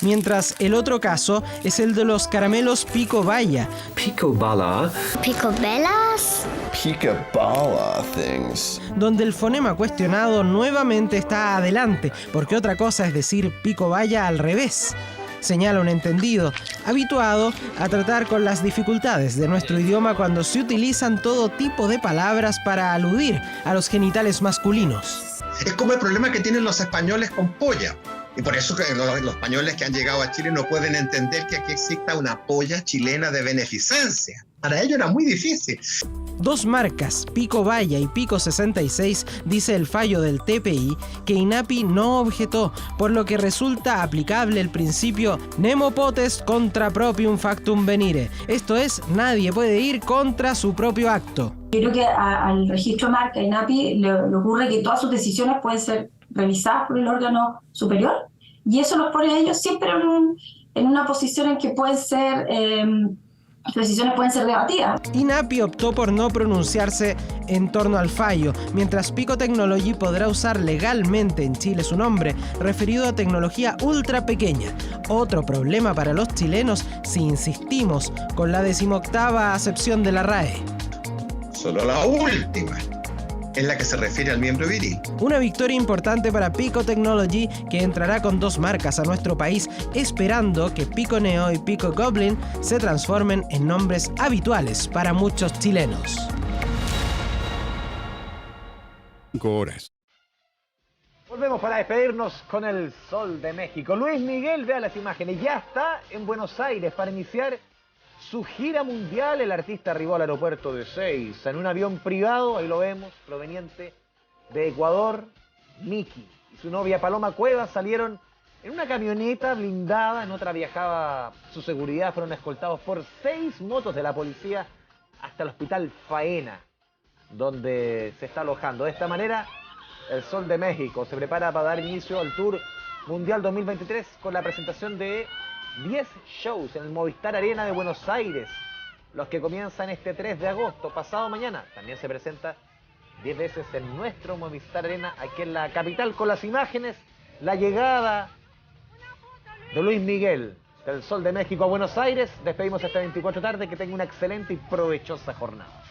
Mientras el otro caso es el de los caramelos Pico Balla. Pico Bala. Pico Bellas. Pico Bala things. Donde el fonema cuestionado nuevamente está adelante, porque otra cosa es decir Pico Balla al revés. Señala un entendido, habituado a tratar con las dificultades de nuestro idioma cuando se utilizan todo tipo de palabras para aludir a los genitales masculinos. Es como el problema que tienen los españoles con polla. Y por eso que los españoles que han llegado a Chile no pueden entender que aquí exista una polla chilena de beneficencia. Para ellos era muy difícil. 2 marcas, Pico Balla y Pico 66, dice el fallo del TPI, que INAPI no objetó, por lo que resulta aplicable el principio nemo potest contra proprium factum venire. Esto es, nadie puede ir contra su propio acto. Yo creo que al registro marca INAPI le ocurre que todas sus decisiones pueden ser revisadas por el órgano superior, y eso los pone a ellos siempre en una posición en que pueden ser... las decisiones pueden ser debatidas. INAPI optó por no pronunciarse en torno al fallo, mientras Pico Technology podrá usar legalmente en Chile su nombre, referido a tecnología ultra pequeña. Otro problema para los chilenos si insistimos con la 18ª acepción de la RAE. Solo la última es la que se refiere al miembro viril. Una victoria importante para Pico Technology, que entrará con 2 marcas a nuestro país, esperando que Pico Neo y Pico Goblin se transformen en nombres habituales para muchos chilenos. 5 horas. Volvemos para despedirnos con el Sol de México. Luis Miguel, vea las imágenes, ya está en Buenos Aires para iniciar su gira mundial. El artista arribó al aeropuerto de Ezeiza en un avión privado, ahí lo vemos, proveniente de Ecuador. Miki y su novia Paloma Cuevas salieron en una camioneta blindada, en otra viajaba su seguridad, fueron escoltados por 6 motos de la policía hasta el hospital Faena, donde se está alojando. De esta manera, el Sol de México se prepara para dar inicio al Tour Mundial 2023 con la presentación de 10 shows en el Movistar Arena de Buenos Aires, los que comienzan este 3 de agosto, pasado mañana. También se presenta 10 veces en nuestro Movistar Arena, aquí en la capital, con las imágenes, la llegada de Luis Miguel, del Sol de México a Buenos Aires. Despedimos esta 24 tarde, que tenga una excelente y provechosa jornada.